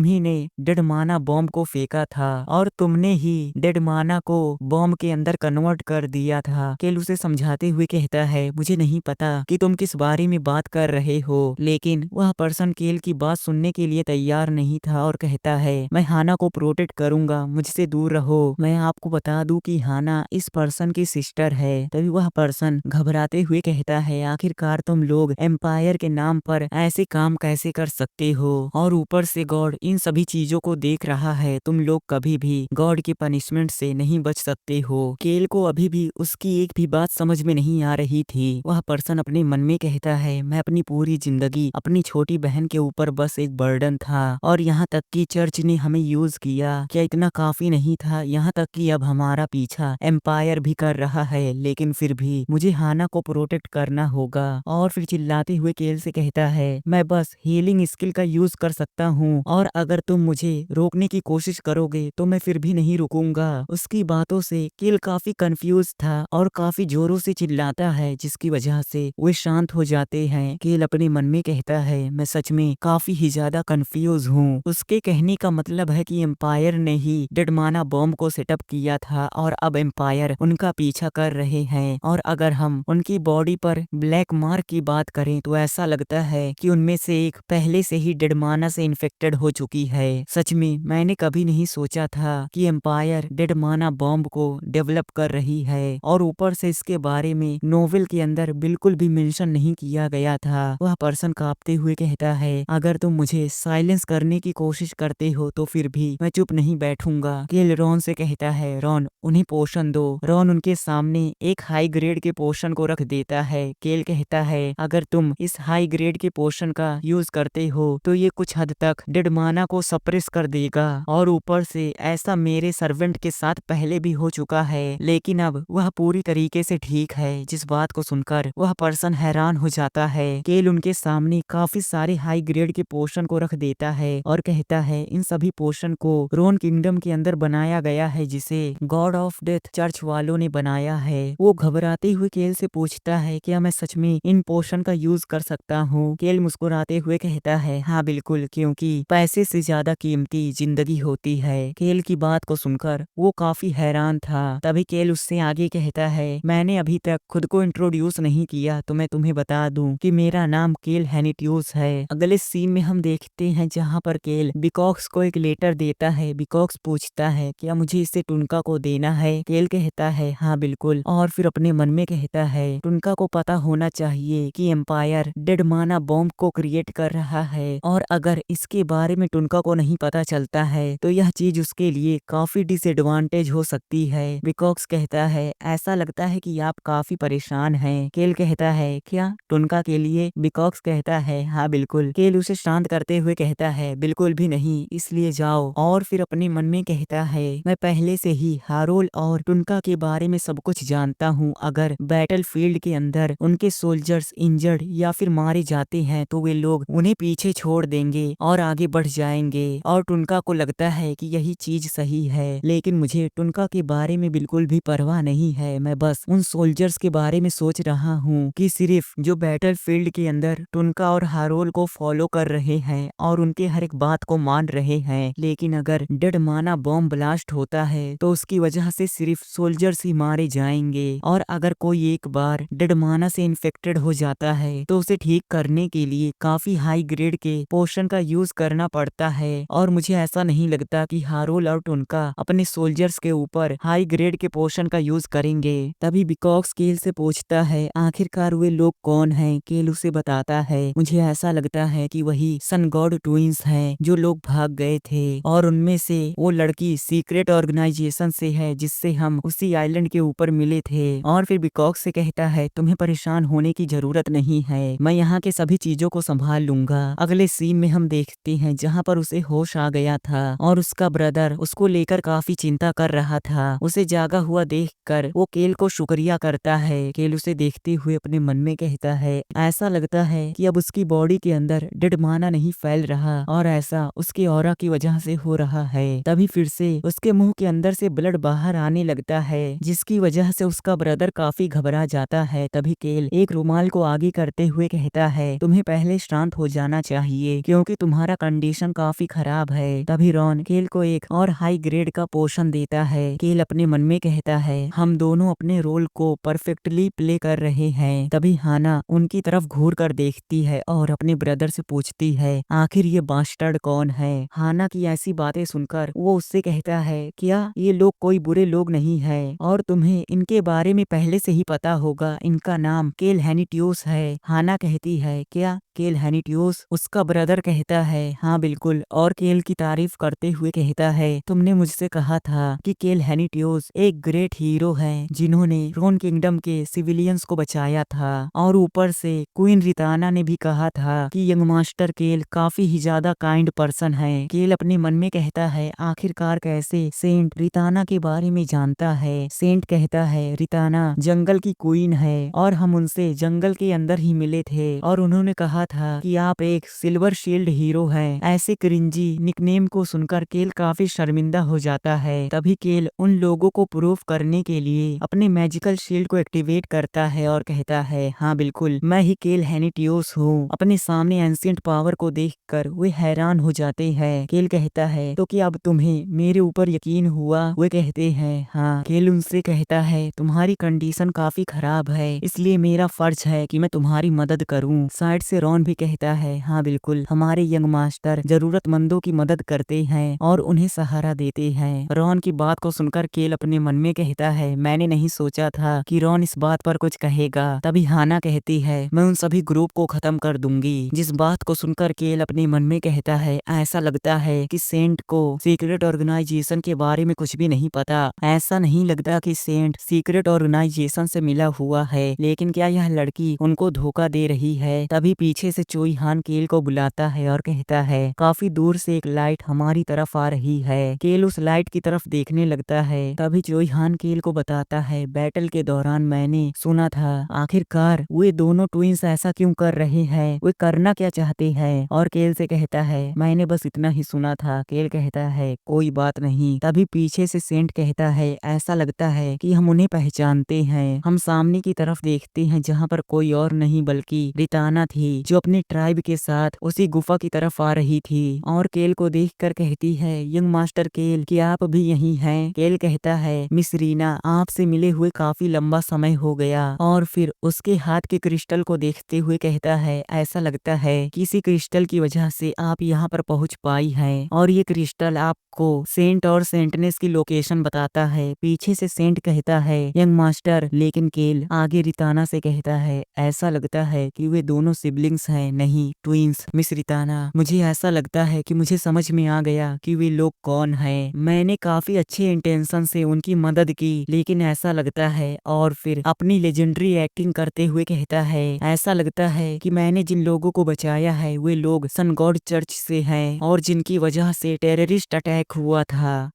ही ने डेड माना बॉम्ब को फेंका था और तुमने ही डेड माना को बॉम्ब के अंदर कन्वर्ट कर दिया था। केल उसे समझाते हुए कहता है, मुझे नहीं पता कि तुम किस बारे में बात कर रहे हो, लेकिन वह पर्सन केल की बात सुनने के लिए तैयार नहीं था और कहता है, मैं हाना को प्रोटेक्ट करूंगा, मुझसे दूर रहो। मैं आपको बता दूं कि हाना इस पर्सन की सिस्टर है। तभी वह पर्सन घबराते हुए कहता है, आखिरकार तुम लोग एम्पायर के नाम पर ऐसे काम कैसे कर सकते हो? और ऊपर से गॉड इन सभी चीजों को देख रहा है। तुम लोग कभी भी गॉड की पनिशमेंट से नहीं बच सकते हो। केल को अभी भी उसकी एक भी बात समझ में नहीं आ रही थी। वह पर्सन अपने मन में कहता है, मैं अपनी पूरी जिंदगी अपनी छोटी बहन के ऊपर बस एक बर्डन था और यहाँ तक कि चर्च ने हमें यूज किया। क्या इतना काफी नहीं था? यहाँ तक कि अब हमारा पीछा एम्पायर भी कर रहा है, लेकिन फिर भी मुझे हाना को प्रोटेक्ट करना होगा। और फिर चिल्लाते हुए केल से कहता है, मैं बस हीलिंग स्किल का यूज कर सकता हूँ और अगर तुम मुझे रोकने की कोशिश करोगे तो मैं फिर भी नहीं रुकूंगा। उसकी बातों से केल काफी कंफ्यूज था और काफी जोरों से चिल्लाता है, जिसकी वजह से वे शांत हो जाते हैं। केल अपने मन में कहता है, मैं सच में काफी ही ज्यादा कंफ्यूज हूँ। उसके कहने का मतलब है कि एम्पायर ने ही डेडमाना बॉम्ब को सेटअप किया था और अब एम्पायर उनका पीछा कर रहे हैं। और अगर हम उनकी बॉडी पर ब्लैक मार्क की बात करें तो ऐसा लगता है कि उनमें से एक पहले से ही डेडमाना से इन्फेक्टेड हो चुकी है। सच में मैंने कभी नहीं सोचा था कि एम्पायर डेडमाना बॉम्ब को डेवलप कर रही है, और ऊपर से इसके बारे में नोवेल के अंदर बिल्कुल भी मेंशन नहीं किया गया था। वह पर्सन कांपते हुए कहता है, अगर तुम मुझे साइलेंस करने की कोशिश करते हो तो फिर भी मैं चुप नहीं बैठूंगा। केल रॉन से कहता है, रॉन उन्हें पोशन दो। रॉन उनके सामने एक हाई ग्रेड के पोशन को रख देता है। केल कहता है, अगर तुम इस हाई ग्रेड के पोशन का यूज करते हो तो ये कुछ हद तक डेडमाना को सप्रेस कर देगा, और ऊपर से ऐसा मेरे सर्वेंट के साथ पहले भी हो चुका है, लेकिन अब वह पूरी तरीके से ठीक है। जिस बात को सुनकर वह पर्सन हैरान हो जाता है। केल उनके सामने काफी सारे हाई ग्रेड के पोशन को रख देता है और कहता है, इन सभी पोशन को रोन किंगडम के अंदर बनाया गया है, जिसे गॉड ऑफ डेथ चर्च वालों ने बनाया है। वो घबराते हुए केल से पूछता है, क्या मैं सच में इन पोशन का यूज कर सकता हूँ? केल मुस्कुराते हुए कहता है, हाँ बिल्कुल, क्योंकि पैसे से ज्यादा कीमती जिंदगी होती है। केल की बात को सुनकर वो काफी हैरान था। तभी केल उससे आगे कहता है, मैंने अभी तक खुद को इंट्रोड्यूस नहीं किया, तो मैं तुम्हें बता दूं कि मेरा नाम केल हैनिट्यूस है। अगले सीन में हम देखते हैं जहाँ पर केल बिकॉक्स को एक लेटर देता है। बिकॉक्स पूछता है, क्या मुझे इसे टुनका को देना है? केल कहता है, हाँ बिल्कुल, और फिर अपने मन में कहता है, टुनका को पता होना चाहिए कि एम्पायर डेडमाना बॉम्ब को क्रिएट कर रहा है, और अगर इसके बारे में टुनका को नहीं पता चलता है तो यह चीज उसके लिए काफी डिसएडवांटेज हो सकती है। बिकॉक्स कहता है, ऐसा लगता है कि आप काफी परेशान हैं। केल कहता है, क्या टुनका के लिए? बिकॉक्स कहता है, हाँ बिल्कुल। केल उसे शांत करते हुए कहता है, बिल्कुल भी नहीं, इसलिए जाओ। और फिर अपने मन में कहता है, मैं पहले से ही हारोल और टुनका के बारे में सब कुछ जानता हूँ। अगर बैटल फील्ड के अंदर उनके सोल्जर्स इंजर्ड या फिर मारे जाते हैं तो वे लोग उन्हें पीछे छोड़ देंगे और आगे बढ़ जाएंगे, और टुनका को लगता है कि यही चीज सही है। लेकिन मुझे टुनका के बारे में बिल्कुल भी परवाह नहीं है। मैं बस उन सोल्जर्स के बारे में सोच रहा हूँ कि सिर्फ जो बैटल फील्ड के अंदर टुनका और हारोल को फॉलो कर रहे हैं और उनके हर एक बात को मान रहे हैं। लेकिन अगर डेडमाना बॉम्ब ब्लास्ट होता है तो उसकी वजह से सिर्फ सोल्जर्स ही मारे जाएंगे, और अगर कोई एक बार डेडमाना से इन्फेक्टेड हो जाता है तो उसे ठीक करने के लिए काफी हाई ग्रेड के पोशन का यूज करना पड़ता है, और मुझे ऐसा नहीं लगता कि हारोल और टुनका अपने सोल्जर्स के ऊपर हाई ग्रेड के पोशन का यूज करेंगे। तभी बिकॉक्स केल से पूछता है, आखिरकार वे लोग कौन हैं? केल उसे बताता है, मुझे ऐसा लगता है कि वही सन गॉड ट्विंस हैं जो लोग भाग गए थे, और उनमें से वो लड़की सीक्रेट ऑर्गेनाइजेशन से है जिससे हम उसी आइलैंड के ऊपर मिले थे। और फिर बिकॉक्स से कहता है, तुम्हें परेशान होने की जरूरत नहीं है, मैं यहाँ के सभी चीजों को संभाल लूंगा। अगले सीन में हम देखते हैं जहाँ पर उसे होश आ गया था और उसका ब्रदर उसको लेकर काफी चिंता कर रहा था। उसे जागा हुआ देखकर वो केल को शुक्रिया करता है। केल उसे देखते हुए अपने मन में कहता है, ऐसा लगता है कि अब उसकी बॉडी के अंदर डेडमाना नहीं फैल रहा, और ऐसा उसके ऑरा की वजह से हो रहा है। तभी फिर से उसके मुंह के अंदर से ब्लड बाहर आने लगता है, जिसकी वजह से उसका ब्रदर काफी घबरा जाता है। तभी केल एक रुमाल को आगे करते हुए कहता है, तुम्हें पहले शांत हो जाना चाहिए क्योंकि तुम्हारा कंडीशन काफी खराब है। तभी रॉन केल को एक और हाई ग्रेड का पोशन देता है। केल अपने मन में कहता है, हम दोनों अपने रोल को परफेक्टली प्ले कर रहे हैं। तभी हाना उनकी तरफ घूर कर देखती है और अपने ब्रदर से पूछती है, आखिर ये बास्टर्ड कौन है? हाना की ऐसी बातें सुनकर वो उससे कहता है, क्या ये लोग कोई बुरे लोग नहीं है, और तुम्हें इनके बारे में पहले से ही पता होगा, इनका नाम केल हैनिट्यूस है। हाना कहती है, क्या केल हैनिट्यूस? उसका ब्रदर कहता है, हाँ बिल्कुल, और केल की तारीफ करते हुए कहता है, तुमने मुझसे कहा था कि केल हैनिट्यूस एक ग्रेट हीरो है जिन्होंने रोन किंगडम के सिविलियंस को बचाया था, और ऊपर से क्वीन रिताना ने भी कहा था कि यंग मास्टर केल काफी ही ज्यादा काइंड पर्सन है। केल अपने मन में कहता है, आखिरकार कैसे सेंट रिताना के बारे में जानता है? सेंट कहता है, रिताना जंगल की क्वीन है और हम उनसे जंगल के अंदर ही मिले थे, और उन्होंने कहा था कि आप एक सिल्वर शील्ड हीरो हैं। ऐसे क्रिंजी निकनेम को सुनकर केल काफी शर्मिंदा हो जाता है। तभी केल उन लोगों को प्रूफ करने के लिए अपने मैजिकल शील्ड को एक्टिवेट करता है और कहता है, हाँ बिल्कुल, मैं ही केल हेनिटियोस हूँ। अपने सामने एंशिएंट पावर को देखकर वे हैरान हो जाते हैं। केल कहता है, तो क्या अब तुम्हें मेरे ऊपर यकीन हुआ? वे कहते हैं, हाँ। केल उनसे कहता है, तुम्हारी कंडीशन काफी खराब है, इसलिए मेरा फर्ज है कि मैं तुम्हारी मदद करूं। साइड से रॉन भी कहता है, हाँ बिल्कुल, हमारे यंग मास्टर जरूरतमंदों की मदद करते हैं और उन्हें सहारा देते हैं। रॉन की बात को सुनकर केल अपने मन में कहता है, मैंने नहीं सोचा था कि रॉन इस बात पर कुछ कहेगा। तभी हाना कहती है, मैं उन सभी ग्रुप को खत्म कर दूंगी। जिस बात को सुनकर केल अपने मन में कहता है, ऐसा लगता है कि सेंट को सीक्रेट ऑर्गेनाइजेशन के बारे में कुछ भी नहीं पता। ऐसा नहीं लगता कि सेंट सीक्रेट ऑर्गेनाइजेशन से मिला हुआ है, लेकिन क्या यह लड़की उनको धोखा दे रही है? तभी पीछे से चोई हान केल को बुलाता है और कहता है, काफी दूर से एक लाइट हमारी तरफ आ रही है। केल उस लाइट की तरफ देखने लगता है। तभी चोई हान केल को बताता है, बैटल के दौरान मैंने सुना था, आखिरकार वे दोनों ट्विंस ऐसा क्यों कर रहे हैं? वे करना क्या चाहते हैं? और केल से कहता है, मैंने बस इतना ही सुना था। केल कहता है, कोई बात नहीं। तभी पीछे से सेंट कहता है, ऐसा लगता है कि हम उन्हें पहचानते हैं। हम सामने की तरफ देखते हैं जहाँ पर कोई और नहीं बल्कि रिताना थी, जो अपने ट्राइब के साथ उसी गुफा की तरफ आ रही थी और केल को देखकर कहती है, यंग मास्टर केल, क्या आप भी यहीं हैं? केल कहता है, मिस रीना, आपसे मिले हुए काफी लंबा समय हो गया। और फिर उसके हाथ के क्रिस्टल को देखते हुए कहता है, ऐसा लगता है कि इसी क्रिस्टल की वजह से आप यहाँ पर पहुँच पाई हैं और ये क्रिस्टल आपको सेंट और सेंटनेस की लोकेशन बताता है। पीछे से सेंट कहता है, यंग मास्टर, लेकिन केल आगे रिताना से कहता है, ऐसा लगता है कि वे दोनों सिबलिंग्स हैं, नहीं ट्विंस। मिस रिताना, मुझे ऐसा लगता है कि मुझे समझ में आ गया कि वे लोग कौन हैं। मैंने काफी अच्छे इंटेंशन से उनकी मदद की, लेकिन ऐसा लगता है, और फिर अपनी लेजेंडरी एक्टिंग करते हुए कहता है, ऐसा लगता है कि मैंने जिन लोगों को बचाया है वे लोग सन गॉड चर्च से हैं और जिनकी वजह से टेररिस्ट अटैक हुआ था।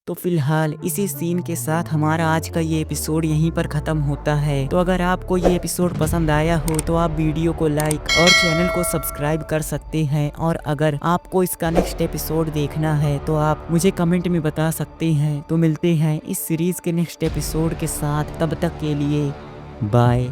तो फिलहाल इसी सीन के साथ हमारा आज का ये एपिसोड यहीं पर खत्म होता है। तो अगर आपको ये एपिसोड पसंद आया हो तो आप वीडियो को लाइक और चैनल को सब्सक्राइब कर सकते हैं, और अगर आपको इसका नेक्स्ट एपिसोड देखना है तो आप मुझे कमेंट में बता सकते हैं। तो मिलते हैं इस सीरीज के नेक्स्ट एपिसोड के साथ, तब तक के लिए बाय।